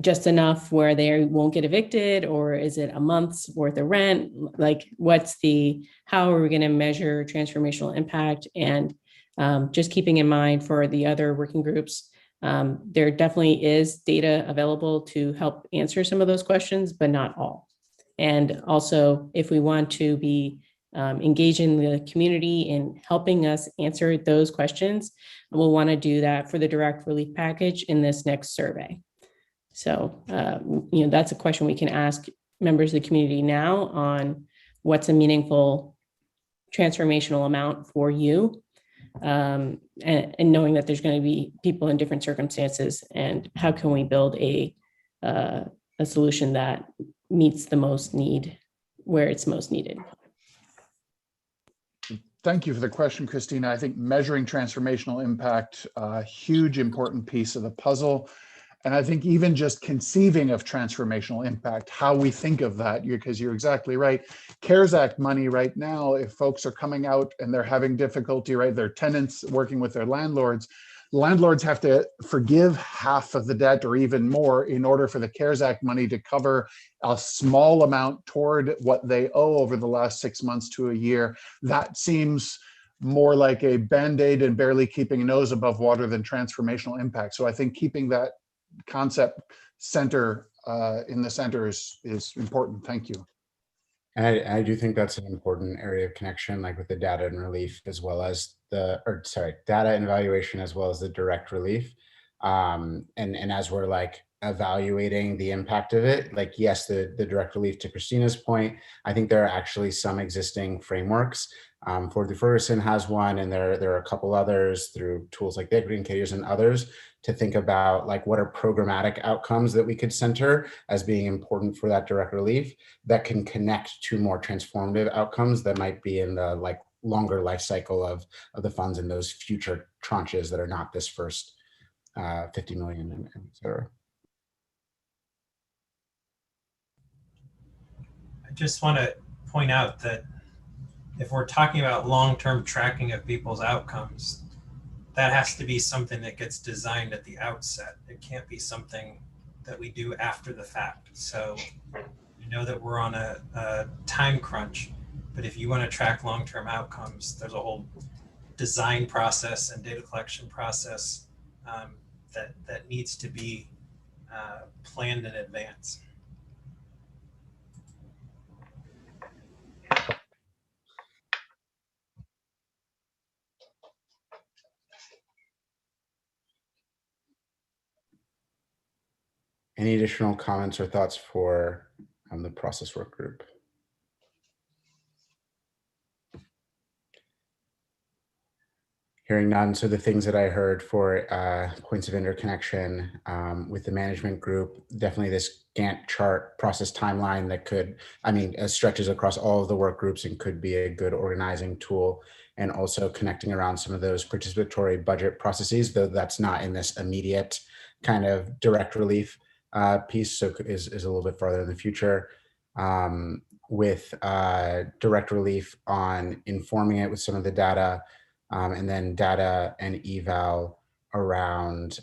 just enough where they won't get evicted, or is it a month's worth of rent? Like how are we going to measure transformational impact? And just keeping in mind for the other working groups, there definitely is data available to help answer some of those questions, but not all. And also, if we want to be engaging the community in helping us answer those questions, we'll want to do that for the direct relief package in this next survey. So, that's a question we can ask members of the community now on what's a meaningful transformational amount for you, and knowing that there's going to be people in different circumstances, and how can we build a solution that meets the most need where it's most needed.
Thank you for the question, Christina. I think measuring transformational impact, a huge important piece of the puzzle. And I think even just conceiving of transformational impact, how we think of that, because you're exactly right. CARES Act money right now, if folks are coming out and they're having difficulty, right, their tenants working with their landlords have to forgive half of the debt or even more in order for the CARES Act money to cover a small amount toward what they owe over the last 6 months to a year. That seems more like a Band-Aid and barely keeping a nose above water than transformational impact. So I think keeping that concept in the center is important. Thank you.
And I do think that's an important area of connection, like with the data and relief, as well as data and evaluation, as well as the direct relief. And as we're like evaluating the impact of it, like, yes, the direct relief, to Christina's point, I think there are actually some existing frameworks. Ford v. Ferguson has one, and there are a couple others through tools like the equity indicators and others to think about like what are programmatic outcomes that we could center as being important for that direct relief that can connect to more transformative outcomes that might be in the like longer life cycle of the funds in those future tranches that are not this first 50 million and et cetera.
I just want to point out that if we're talking about long-term tracking of people's outcomes, that has to be something that gets designed at the outset. It can't be something that we do after the fact. So we know that we're on a time crunch, but if you want to track long-term outcomes, there's a whole design process and data collection process that needs to be planned in advance.
Any additional comments or thoughts for the process work group? Hearing none. So the things that I heard for points of interconnection with the management group, definitely this Gantt chart process timeline that could, stretches across all of the work groups and could be a good organizing tool, and also connecting around some of those participatory budget processes, though that's not in this immediate kind of direct relief piece, so is a little bit farther in the future. With direct relief on informing it with some of the data, and then data and eval around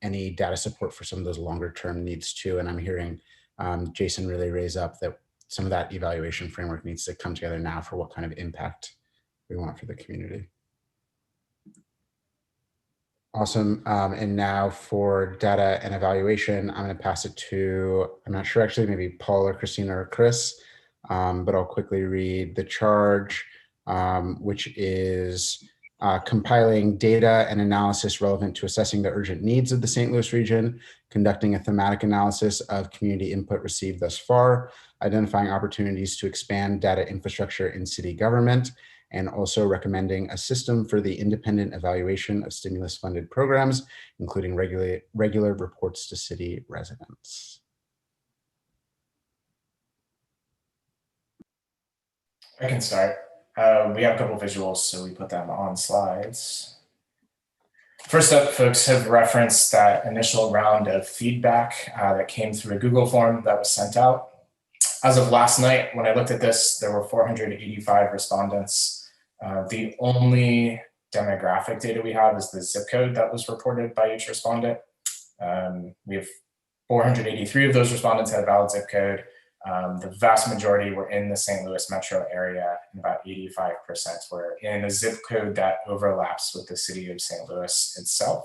any data support for some of those longer term needs too. And I'm hearing Jason really raise up that some of that evaluation framework needs to come together now for what kind of impact we want for the community. Awesome. And now for data and evaluation, I'm going to pass it to, I'm not sure actually, maybe Paul or Christina or Chris, but I'll quickly read the charge, which is compiling data and analysis relevant to assessing the urgent needs of the St. Louis region, conducting a thematic analysis of community input received thus far, identifying opportunities to expand data infrastructure in city government, and also recommending a system for the independent evaluation of stimulus-funded programs, including regular reports to city residents.
I can start. We have a couple visuals, so we put them on slides. First up, folks have referenced that initial round of feedback that came through a Google form that was sent out. As of last night, when I looked at this, there were 485 respondents. The only demographic data we have is the zip code that was reported by each respondent. We have 483 of those respondents had a valid zip code. The vast majority were in the St. Louis metro area, and about 85% were in a zip code that overlaps with the city of St. Louis itself,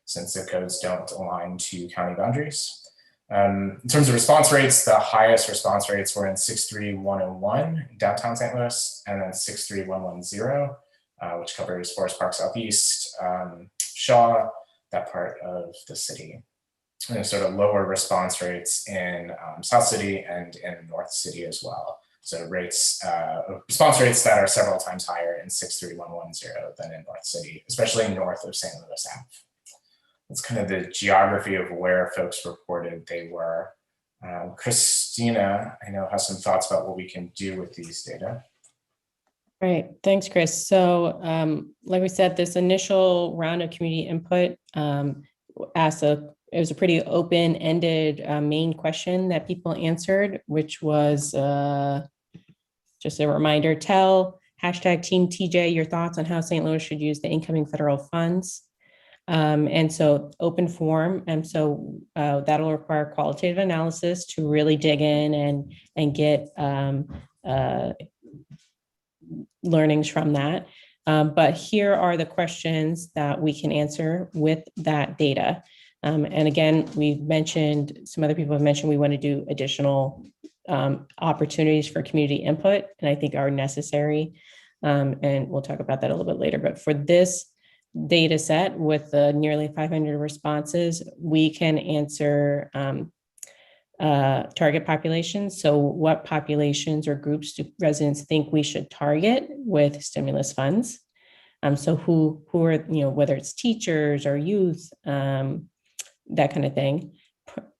since zip codes don't align to county boundaries. In terms of response rates, the highest response rates were in 63101 downtown St. Louis, and then 63110, which covers Forest Park Southeast, Shaw, that part of the city. And sort of lower response rates in South City and in North City as well. So rates, response rates that are several times higher in 63110 than in North City, especially north of St. Louis Ave. That's kind of the geography of where folks reported they were. Christina, I know, has some thoughts about what we can do with these data.
Right, thanks, Chris. So like we said, this initial round of community input it was a pretty open-ended main question that people answered, which was just a reminder, tell #Team TJ your thoughts on how St. Louis should use the incoming federal funds. And so open form. And so that'll require qualitative analysis to really dig in and get learnings from that. But here are the questions that we can answer with that data. And again, we've mentioned, some other people have mentioned, we want to do additional opportunities for community input, and I think are necessary. And we'll talk about that a little bit later. But for this data set with nearly 500 responses, we can answer target populations. So what populations or groups do residents think we should target with stimulus funds? So who are, whether it's teachers or youth, that kind of thing.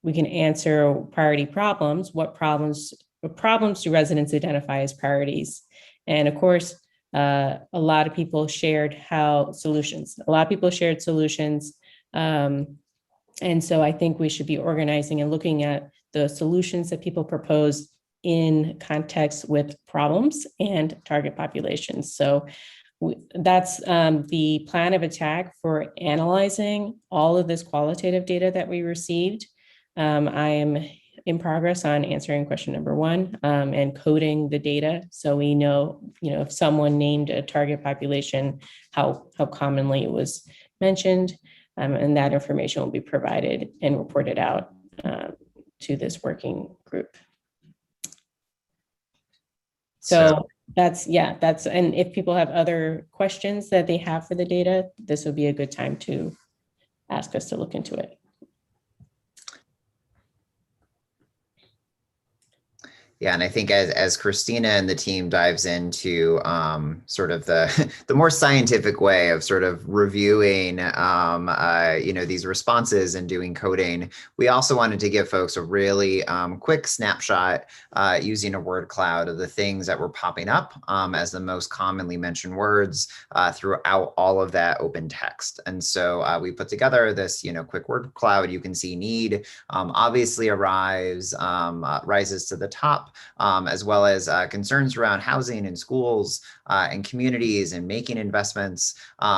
We can answer priority problems. What problems do residents identify as priorities? And of course, a lot of people shared solutions. And so I think we should be organizing and looking at the solutions that people propose in context with problems and target populations. So that's the plan of attack for analyzing all of this qualitative data that we received. I am in progress on answering question number 1 and coding the data. So we know, if someone named a target population, how commonly it was mentioned, and that information will be provided and reported out to this working group. So and if people have other questions that they have for the data, this would be a good time to ask us to look into it.
Yeah, and I think as Christina and the team dives into sort of the the more scientific way of sort of reviewing these responses and doing coding, we also wanted to give folks a really quick snapshot using a word cloud of the things that were popping up as the most commonly mentioned words throughout all of that open text. And so we put together this quick word cloud. You can see need obviously rises to the top. As well as concerns around housing and schools and communities and making investments.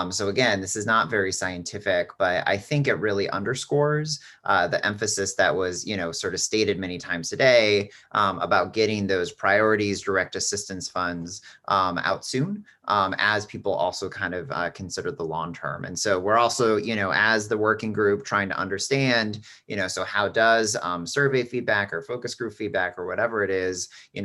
So again, this is not very scientific, but I think it really underscores the emphasis that was, sort of stated many times today about getting those priorities, direct assistance funds out soon, as people also kind of consider the long term. And so we're also, as the working group trying to understand, so how does survey feedback or focus group feedback or whatever it is,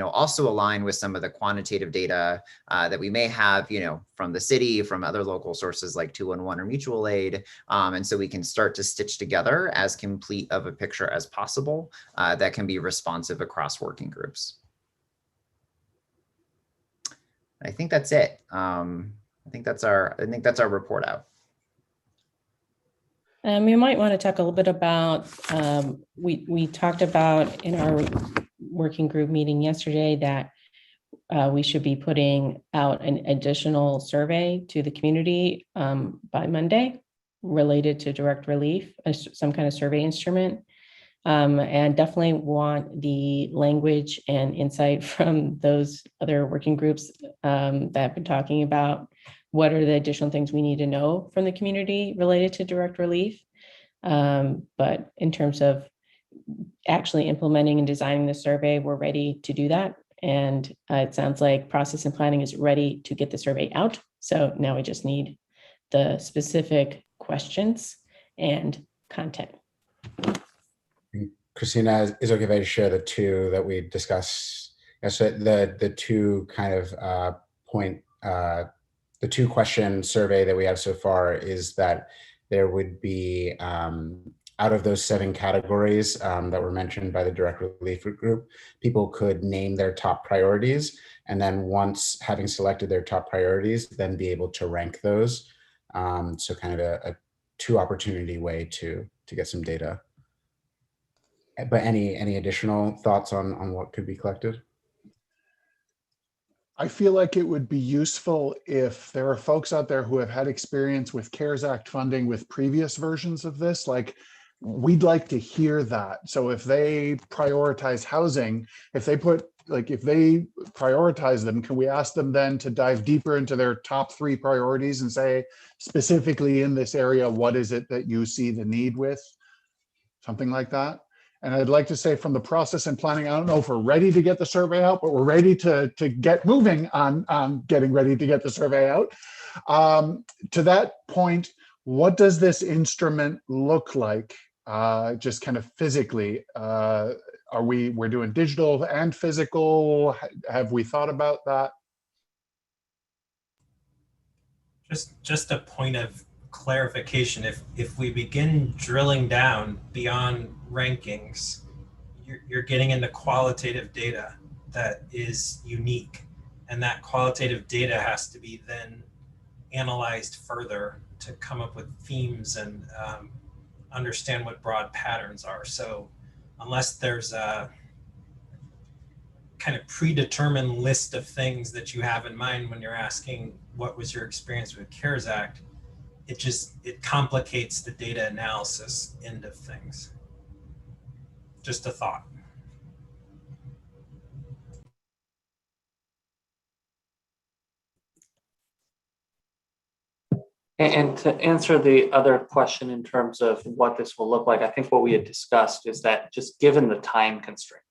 also align with some of the quantitative data that we may have, from the city, from other local sources like 211 or mutual aid. And so we can start to stitch together as complete of a picture as possible that can be responsive across working groups. I think that's it. I think that's our report out.
We might want to talk a little bit about, we talked about in our working group meeting yesterday that we should be putting out an additional survey to the community by Monday related to direct relief, some kind of survey instrument. And definitely want the language and insight from those other working groups that have been talking about what are the additional things we need to know from the community related to direct relief. But in terms of actually implementing and designing the survey, we're ready to do that. And it sounds like process and planning is ready to get the survey out. So now we just need the specific questions and content.
Christina, is it okay if I share the two that we discussed? So the two kind of the two question survey that we have so far is that there would be out of those 7 categories that were mentioned by the direct relief group, people could name their top priorities. And then once having selected their top priorities, then be able to rank those. So kind of a 2 opportunity way to get some data. But any additional thoughts on what could be collected?
I feel like it would be useful if there are folks out there who have had experience with CARES Act funding with previous versions of this, like we'd like to hear that. So if they prioritize housing, if they prioritize them, can we ask them then to dive deeper into their top 3 priorities and say, specifically in this area, what is it that you see the need with? Something like that. And I'd like to say from the process and planning, I don't know if we're ready to get the survey out, but we're ready to get moving on getting ready to get the survey out. To that point, what does this instrument look like? Just kind of physically, we're doing digital and physical? Have we thought about that?
Just a point of clarification, if we begin drilling down beyond rankings, you're getting into qualitative data that is unique, and that qualitative data has to be then analyzed further to come up with themes and understand what broad patterns are. So unless there's a kind of predetermined list of things that you have in mind when you're asking what was your experience with CARES Act, it complicates the data analysis end of things. Just a thought.
And to answer the other question in terms of what this will look like, I think what we had discussed is that just given the time constraint,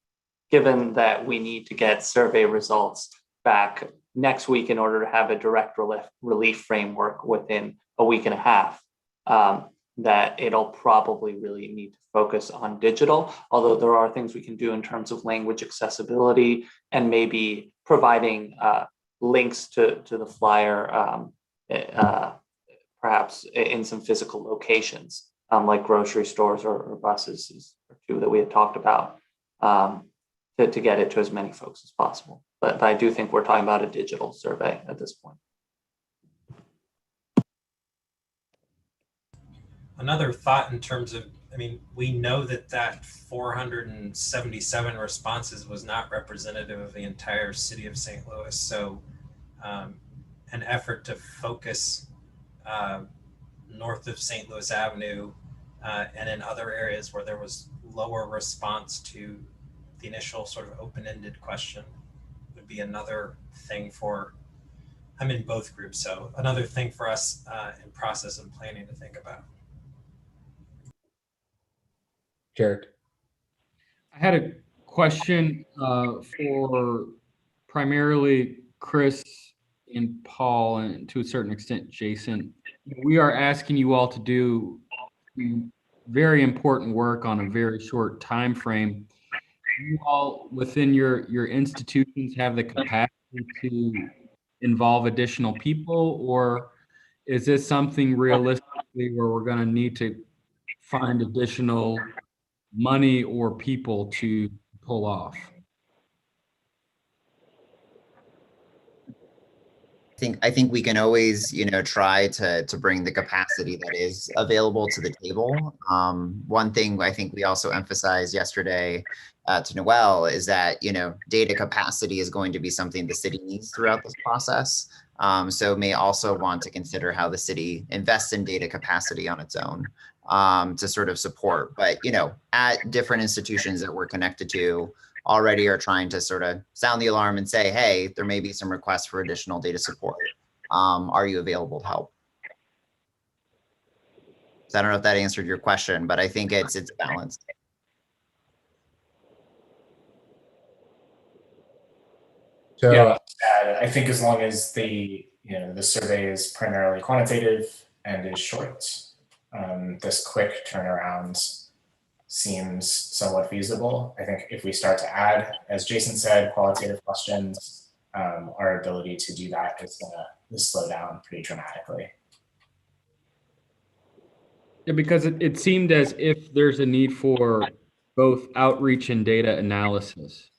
given that we need to get survey results back next week in order to have a direct relief framework within a week and a half, that it'll probably really need to focus on digital, although there are things we can do in terms of language accessibility and maybe providing links to the flyer, perhaps in some physical locations, like grocery stores or buses are 2 that we had talked about. to get it to as many folks as possible. But I do think we're talking about a digital survey at this point.
Another thought in terms of, I mean, we know that 477 responses was not representative of the entire city of St. Louis. So an effort to focus north of St. Louis Avenue and in other areas where there was lower response to the initial sort of open-ended question would be another thing for, I'm in both groups, so another thing for us in process and planning to think about.
Jared.
I had a question for primarily Chris and Paul, and to a certain extent, Jason. We are asking you all to do very important work on a very short time frame. You all within your institutions have the capacity to involve additional people, or is this something realistically where we're going to need to find additional money or people to pull off?
I think we can always, try to bring the capacity that is available to the table. One thing I think we also emphasized yesterday to Noel is that, data capacity is going to be something the city needs throughout this process. So may also want to consider how the city invests in data capacity on its own to sort of support. But, at different institutions that we're connected to, already are trying to sort of sound the alarm and say, hey, there may be some requests for additional data support. Are you available to help? So I don't know if that answered your question, but I think it's balanced.
So
yeah, I think as long as the survey is primarily quantitative and is short, this quick turnaround seems somewhat feasible. I think if we start to add, as Jason said, qualitative questions, our ability to do that is going to slow down pretty dramatically.
Yeah, because it seemed as if there's a need for both outreach and data analysis.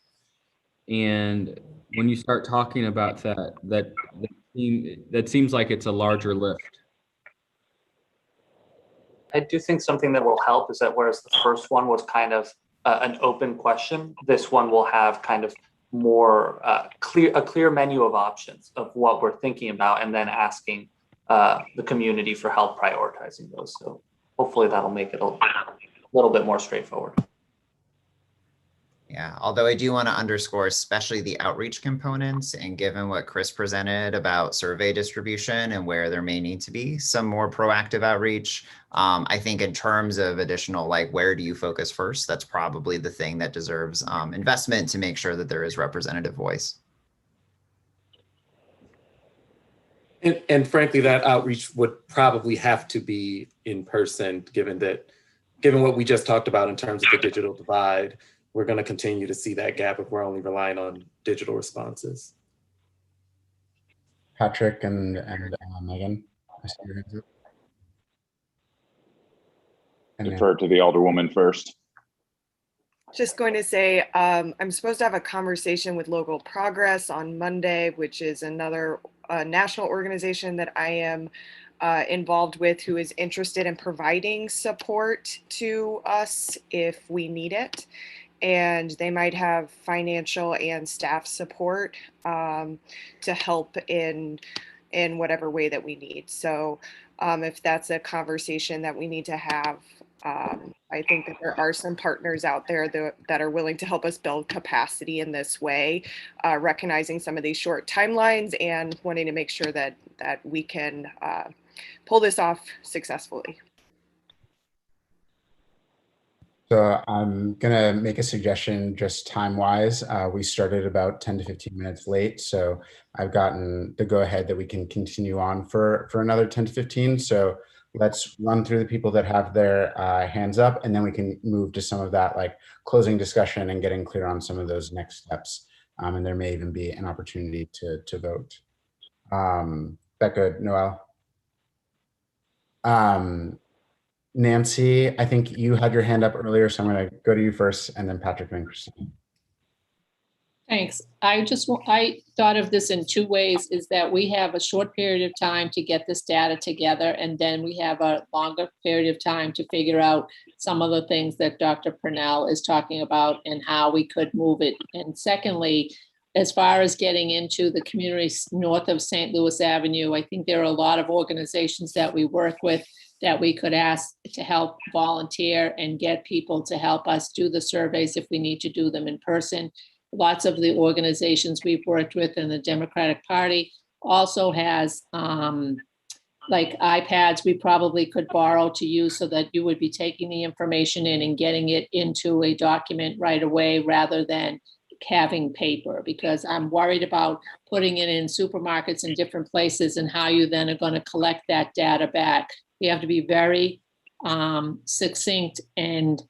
And when you start talking about that seems like it's a larger lift.
I do think something that will help is that whereas the first one was kind of an open question, this one will have kind of more a clear menu of options of what we're thinking about, and then asking the community for help prioritizing those. So hopefully that'll make it a little bit more straightforward.
Yeah, although I do want to underscore especially the outreach components, and given what Chris presented about survey distribution and where there may need to be some more proactive outreach, I think in terms of additional, like, where do you focus first? That's probably the thing that deserves investment to make sure that there is representative voice.
And frankly, that outreach would probably have to be in person, given what we just talked about in terms of the digital divide. We're going to continue to see that gap if we're only relying on digital responses.
Patrick and Megan, I see your hands up.
Defer to the Alderwoman first.
Just going to say, I'm supposed to have a conversation with Local Progress on Monday, which is another national organization that I am involved with, who is interested in providing support to us if we need it. And they might have financial and staff support to help in whatever way that we need. So if that's a conversation that we need to have, I think that there are some partners out there that are willing to help us build capacity in this way, recognizing some of these short timelines and wanting to make sure that we can pull this off successfully.
So I'm gonna make a suggestion just time-wise. We started about 10 to 15 minutes late, so I've gotten the go-ahead that we can continue on for another 10 to 15. So let's run through the people that have their hands up, and then we can move to some of that like closing discussion and getting clear on some of those next steps. And there may even be an opportunity to vote. That good, Noel? Nancy, I think you had your hand up earlier, so I'm going to go to you first, and then Patrick and Christine.
Thanks. I thought of this in two ways, is that we have a short period of time to get this data together, and then we have a longer period of time to figure out some of the things that Dr. Purnell is talking about and how we could move it. And secondly, as far as getting into the communities north of St. Louis Avenue, I think there are a lot of organizations that we work with that we could ask to help volunteer and get people to help us do the surveys if we need to do them in person. Lots of the organizations we've worked with in the Democratic Party also has like iPads we probably could borrow to use so that you would be taking the information in and getting it into a document right away rather than having paper, because I'm worried about putting it in supermarkets and different places and how you then are going to collect that data back. We have to be very succinct and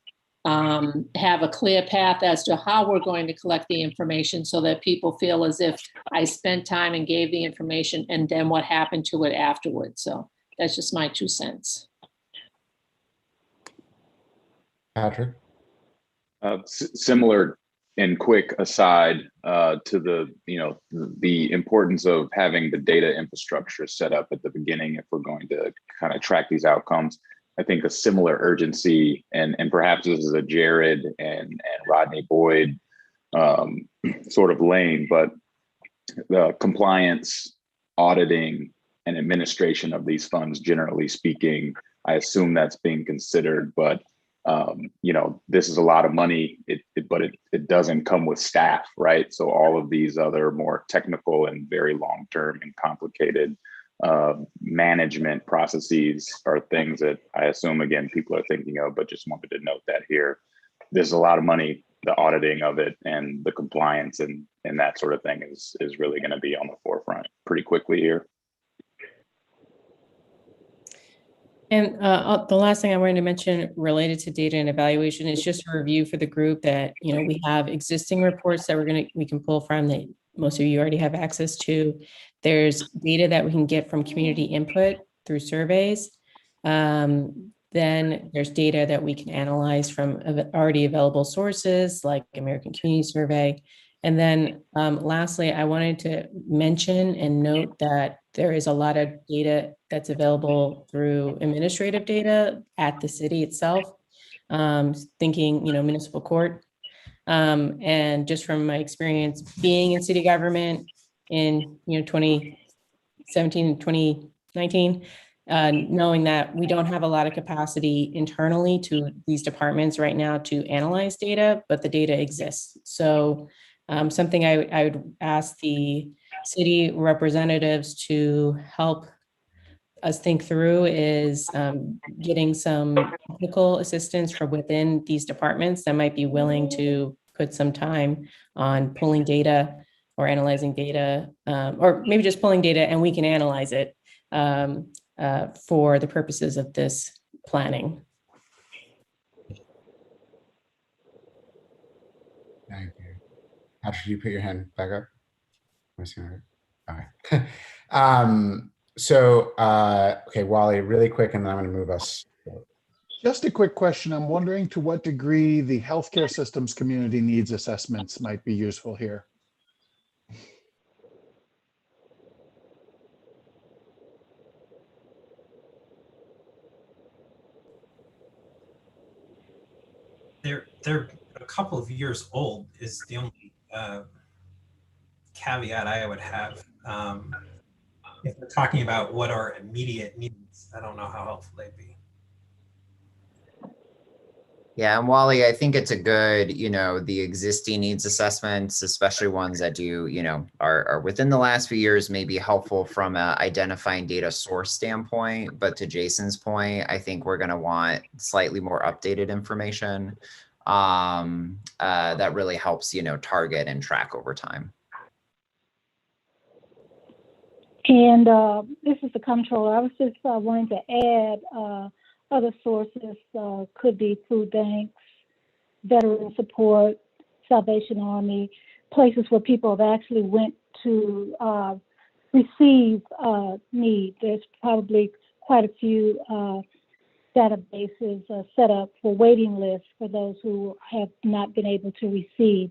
have a clear path as to how we're going to collect the information so that people feel as if I spent time and gave the information and then what happened to it afterwards. So that's just my 2 cents.
Patrick?
Similar and quick aside to the importance of having the data infrastructure set up at the beginning if we're going to kind of track these outcomes. I think a similar urgency, and perhaps this is a Jared and Rodney Boyd sort of lane, but the compliance, auditing, and administration of these funds, generally speaking, I assume that's being considered, but this is a lot of money, but it doesn't come with staff, right? So all of these other more technical and very long-term and complicated management processes are things that I assume, again, people are thinking of, but just wanted to note that here. There's a lot of money, the auditing of it and the compliance and that sort of thing is really going to be on the forefront pretty quickly here.
And the last thing I wanted to mention related to data and evaluation is just a review for the group that, we have existing reports that we can pull from that most of you already have access to. There's data that we can get from community input through surveys. Then there's data that we can analyze from already available sources like American Community Survey. And then lastly, I wanted to mention and note that there is a lot of data that's available through administrative data at the city itself, thinking, municipal court. And just from my experience being in city government in 2017 and 2019, knowing that we don't have a lot of capacity internally to these departments right now to analyze data, but the data exists. So something I would ask the city representatives to help us think through is getting some technical assistance from within these departments that might be willing to put some time on pulling data or analyzing data, or maybe just pulling data and we can analyze it for the purposes of this planning.
Thank you. Patrick, you put your hand back up? Okay. Okay, Wally, really quick, and then I'm going to move us.
Just a quick question. I'm wondering to what degree the healthcare systems community needs assessments might be useful here.
They're a couple of years old is the only caveat I would have. If we're talking about what are immediate needs, I don't know how helpful they'd be.
Yeah, and Wally, I think it's a good, the existing needs assessments, especially ones that do, are within the last few years, may be helpful from a identifying data source standpoint. But to Jason's point, I think we're going to want slightly more updated information that really helps, target and track over time.
And this is the comptroller. I was just wanting to add other sources could be food banks, veteran support, Salvation Army, places where people have actually went to receive need. There's probably quite a few databases set up for waiting lists for those who have not been able to receive.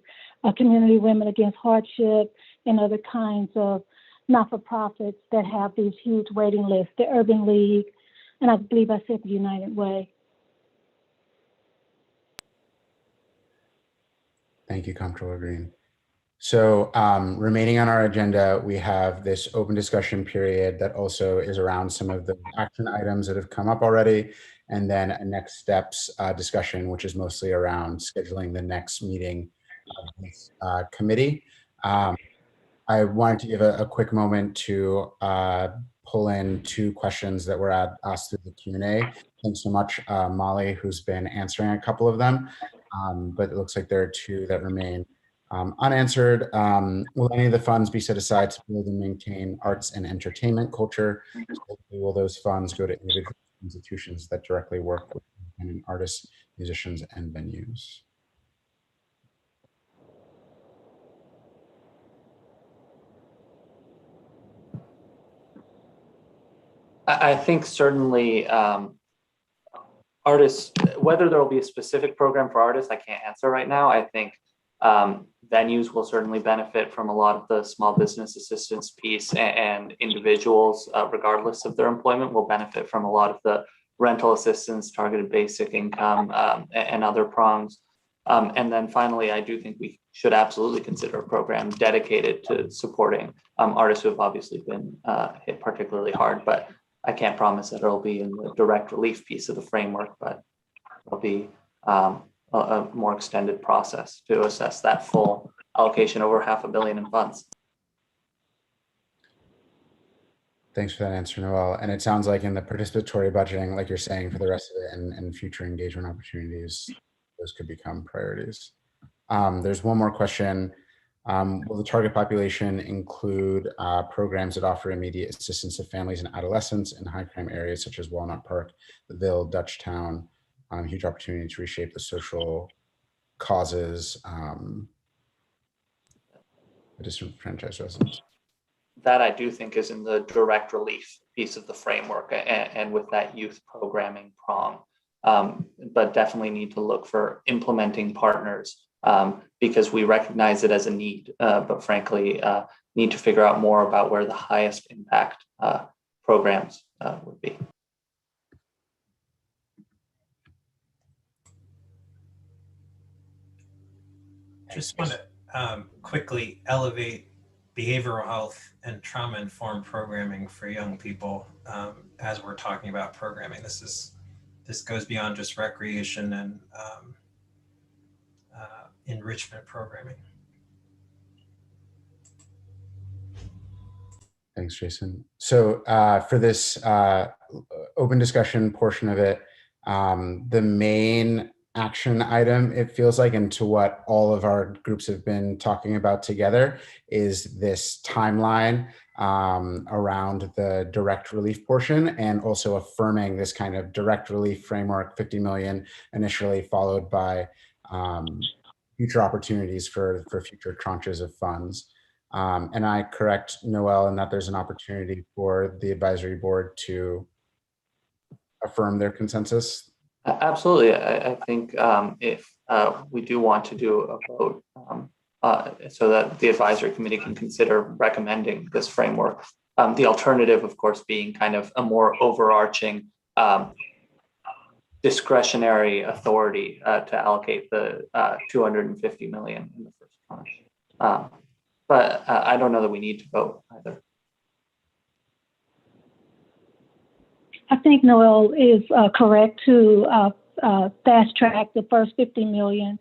Community Women Against Hardship and other kinds of not-for-profits that have these huge waiting lists, the Urban League, and I believe I said the United Way.
Thank you, Comptroller Green. So remaining on our agenda, we have this open discussion period that also is around some of the action items that have come up already, and then a next steps discussion, which is mostly around scheduling the next meeting of this committee. I wanted to give a quick moment to pull in two questions that were asked through the Q&A. Thanks so much, Molly, who's been answering a couple of them, but it looks like there are two that remain unanswered. Will any of the funds be set aside to build and maintain arts and entertainment culture? Will those funds go to individual institutions that directly work with independent artists, musicians, and venues?
I think certainly artists, whether there will be a specific program for artists, I can't answer right now. I think venues will certainly benefit from a lot of the small business assistance piece, and individuals, regardless of their employment, will benefit from a lot of the rental assistance, targeted basic income, and other prongs. And then finally, I do think we should absolutely consider a program dedicated to supporting artists who have obviously been hit particularly hard, but I can't promise that it'll be in the direct relief piece of the framework, but it'll be a more extended process to assess that full allocation over $500 million in funds.
Thanks for that answer, Noel. And it sounds like in the participatory budgeting, like you're saying, for the rest of it and future engagement opportunities, those could become priorities. There's one more question. Will the target population include programs that offer immediate assistance to families and adolescents in high crime areas such as Walnut Park, the Ville, Dutchtown? Huge opportunity to reshape the social causes of disenfranchised residents.
That I do think is in the direct relief piece of the framework, and with that youth programming prong, but definitely need to look for implementing partners, because we recognize it as a need, but frankly need to figure out more about where the highest impact programs would be.
Just want to quickly elevate behavioral health and trauma-informed programming for young people as we're talking about programming. This goes beyond just recreation and enrichment programming.
Thanks, Jason. So for this open discussion portion of it, the main action item, it feels like, and to what all of our groups have been talking about together, is this timeline around the direct relief portion, and also affirming this kind of direct relief framework, 50 million initially, followed by future opportunities for future tranches of funds. And I correct Noel in that there's an opportunity for the advisory board to affirm their consensus.
Absolutely. I think if we do want to do a vote so that the advisory committee can consider recommending this framework, the alternative, of course, being kind of a more overarching discretionary authority to allocate the 250 million in the first tranche. But I don't know that we need to vote either.
I think Noel is correct to fast track the first 50 million.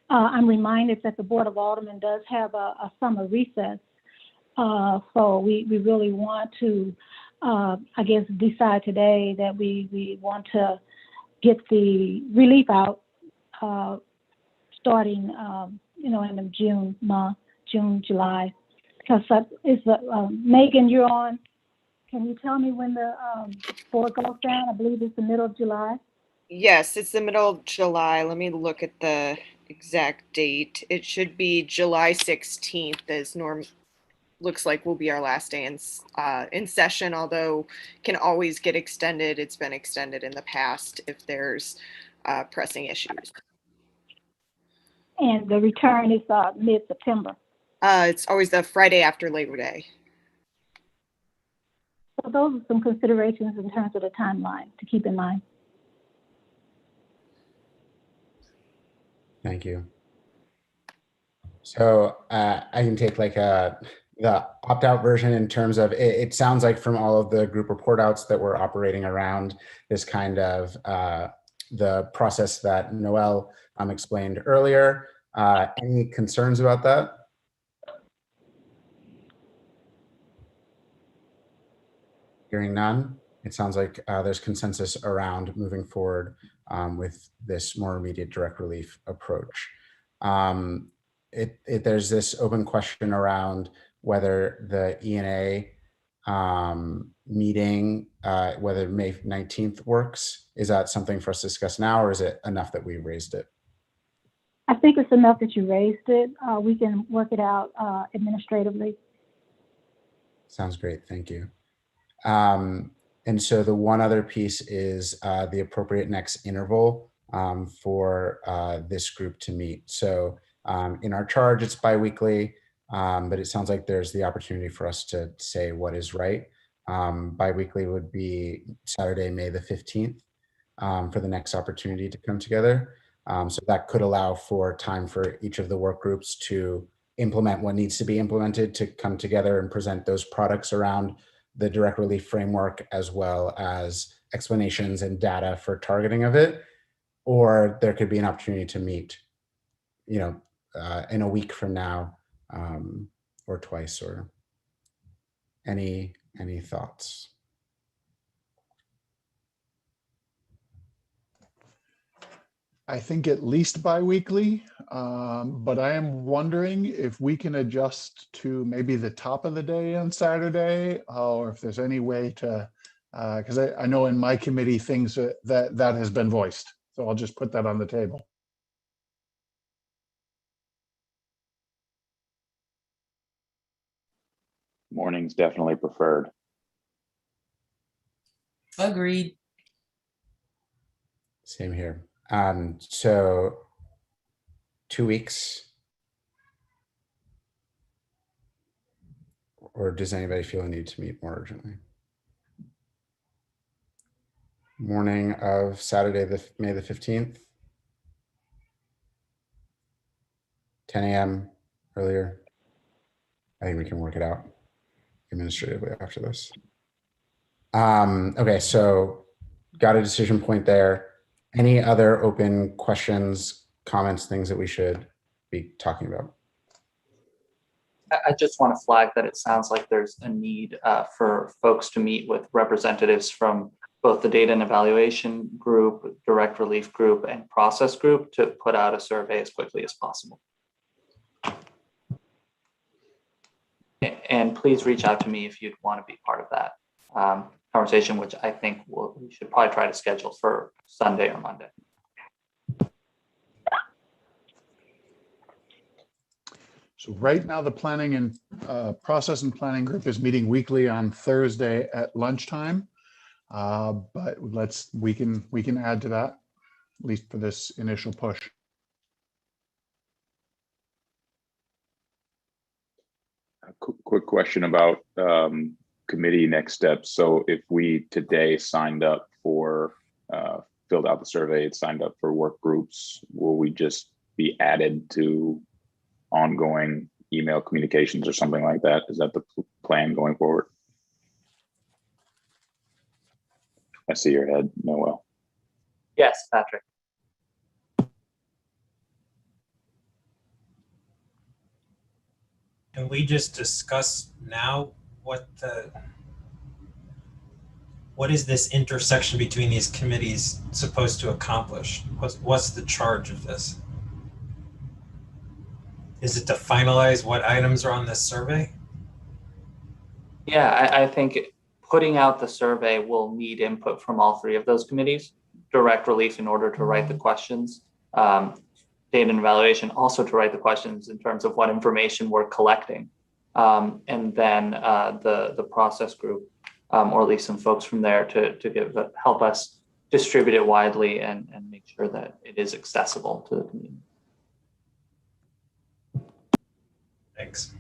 I'm reminded that the Board of Aldermen does have a summer recess. So we really want to, I guess, decide today that we want to get the relief out starting, in the June month, June, July. Because Megan, you're on. Can you tell me when the board goes down? I believe it's the middle of July.
Yes, it's the middle of July. Let me look at the exact date. It should be July 16th as looks like will be our last day in session, although can always get extended. It's been extended in the past if there's pressing issues.
And the return is mid-September.
It's always the Friday after Labor Day.
So those are some considerations in terms of the timeline to keep in mind.
Thank you. So I can take like the opt-out version in terms of it sounds like from all of the group report outs that we're operating around this kind of the process that Noelle explained earlier. Any concerns about that? Hearing none, it sounds like there's consensus around moving forward with this more immediate direct relief approach. There's this open question around whether the ENA meeting, whether May 19th works. Is that something for us to discuss now, or is it enough that we raised it?
I think it's enough that you raised it. We can work it out administratively.
Sounds great, thank you. And so the one other piece is the appropriate next interval for this group to meet. So in our charge, it's biweekly, but it sounds like there's the opportunity for us to say what is right. Biweekly would be Saturday, May the 15th for the next opportunity to come together. So that could allow for time for each of the work groups to implement what needs to be implemented, to come together and present those products around the direct relief framework, as well as explanations and data for targeting of it. Or there could be an opportunity to meet, in a week from now, or twice, or any thoughts?
I think at least bi-weekly, but I am wondering if we can adjust to maybe the top of the day on Saturday, or if there's any way to, because I know in my committee things that has been voiced. So I'll just put that on the table.
Morning's definitely preferred.
Agreed.
Same here. So 2 weeks, or does anybody feel a need to meet more urgently? Morning of Saturday, May the 15th, 10 a.m. earlier. I think we can work it out administratively after this. Okay, so got a decision point there. Any other open questions, comments, things that we should be talking about?
I just want to flag that it sounds like there's a need for folks to meet with representatives from both the data and evaluation group, direct relief group, and process group to put out a survey as quickly as possible. And please reach out to me if you'd want to be part of that conversation, which I think we should probably try to schedule for Sunday or Monday.
So right now the planning and process and planning group is meeting weekly on Thursday at lunchtime. But we can add to that, at least for this initial push.
A quick question about committee next steps. So if we today signed up for, filled out the survey, signed up for work groups, will we just be added to ongoing email communications or something like that? Is that the plan going forward? I see your head, Noelle.
Yes, Patrick.
Can we just discuss now what is this intersection between these committees supposed to accomplish? What's the charge of this? Is it to finalize what items are on this survey?
Yeah, I think putting out the survey will need input from all three of those committees. Direct relief in order to write the questions, data and evaluation also to write the questions in terms of what information we're collecting, and then the process group, or at least some folks from there to help us distribute it widely and make sure that it is accessible to the community.
Thanks.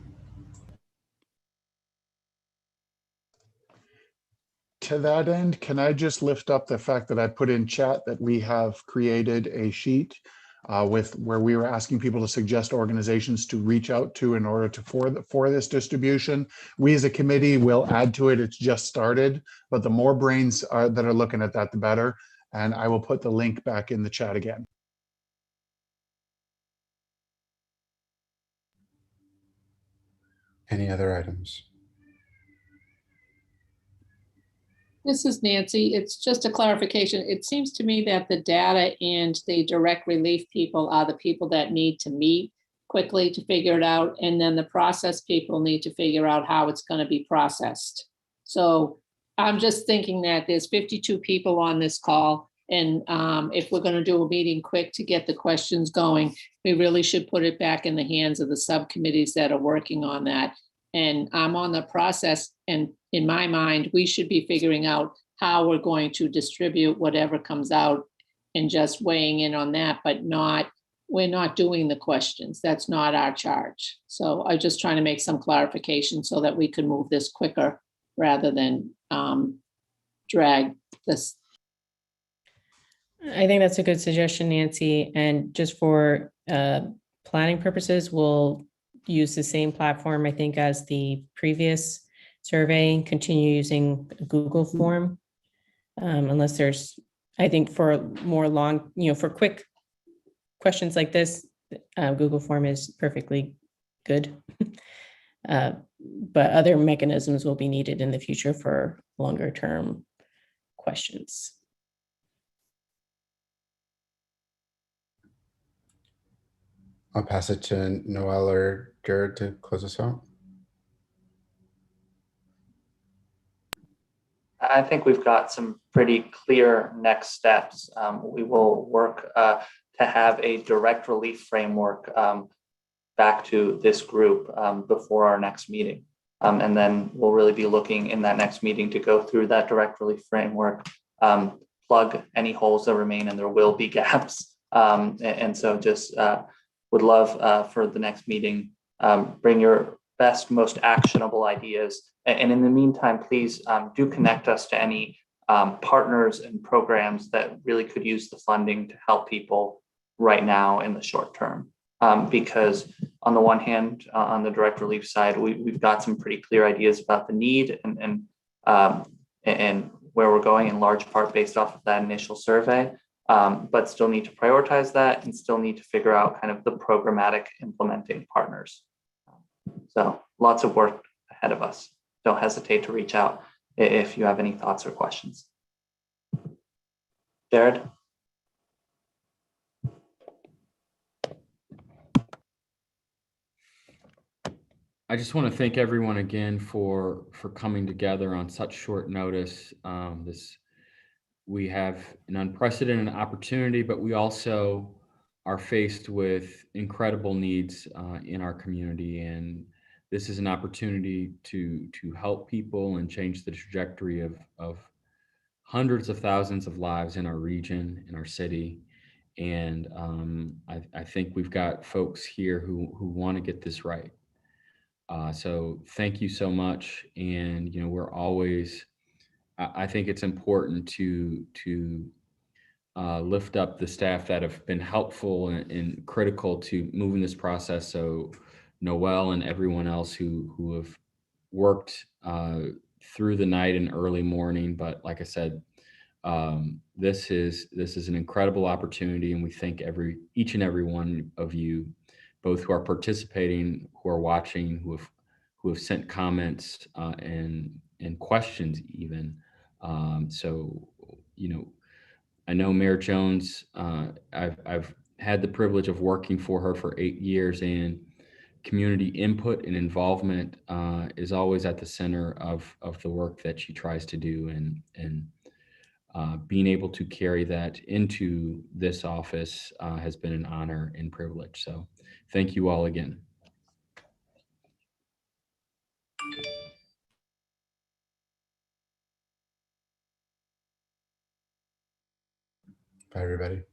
To that end, can I just lift up the fact that I put in chat that we have created a sheet with where we were asking people to suggest organizations to reach out to in order to for this distribution. We as a committee will add to it. It's just started, but the more brains that are looking at that, the better. And I will put the link back in the chat again.
Any other items?
This is Nancy. It's just a clarification. It seems to me that the data and the direct relief people are the people that need to meet quickly to figure it out. And then the process people need to figure out how it's going to be processed. So I'm just thinking that there's 52 people on this call. And if we're going to do a meeting quick to get the questions going, we really should put it back in the hands of the subcommittees that are working on that. And I'm on the process, and in my mind, we should be figuring out how we're going to distribute whatever comes out and just weighing in on that, but we're not doing the questions. That's not our charge. So I'm just trying to make some clarification so that we can move this quicker rather than drag this.
I think that's a good suggestion, Nancy. And just for planning purposes, we'll use the same platform, I think, as the previous survey, continue using Google form. Unless there's, I think for more long, for quick questions like this, Google form is perfectly good. But other mechanisms will be needed in the future for longer term questions.
I'll pass it to Noel or Jared to close us out.
I think we've got some pretty clear next steps. We will work to have a direct relief framework back to this group before our next meeting. And then we'll really be looking in that next meeting to go through that direct relief framework, plug any holes that remain, and there will be gaps. And so just would love for the next meeting, bring your best, most actionable ideas. And in the meantime, please do connect us to any partners and programs that really could use the funding to help people right now in the short term. Because on the one hand, on the direct relief side, we've got some pretty clear ideas about the need and where we're going, in large part based off of that initial survey. But still need to prioritize that and still need to figure out kind of the programmatic implementing partners. So lots of work ahead of us. Don't hesitate to reach out if you have any thoughts or questions. Jared?
I just want to thank everyone again for coming together on such short notice. We have an unprecedented opportunity, but we also are faced with incredible needs in our community. And this is an opportunity to help people and change the trajectory of hundreds of thousands of lives in our region, in our city. And I think we've got folks here who want to get this right. So thank you so much. And, we're always, I think it's important to lift up the staff that have been helpful and critical to moving this process. So Noel and everyone else who have worked through the night and early morning. But like I said, this is an incredible opportunity, and we thank each and every one of you, both who are participating, who are watching, who have sent comments and questions even. So, I know Mayor Jones, I've had the privilege of working for her for 8 years, and community input and involvement is always at the center of the work that she tries to do, and being able to carry that into this office has been an honor and privilege. So thank you all again.
Bye, everybody.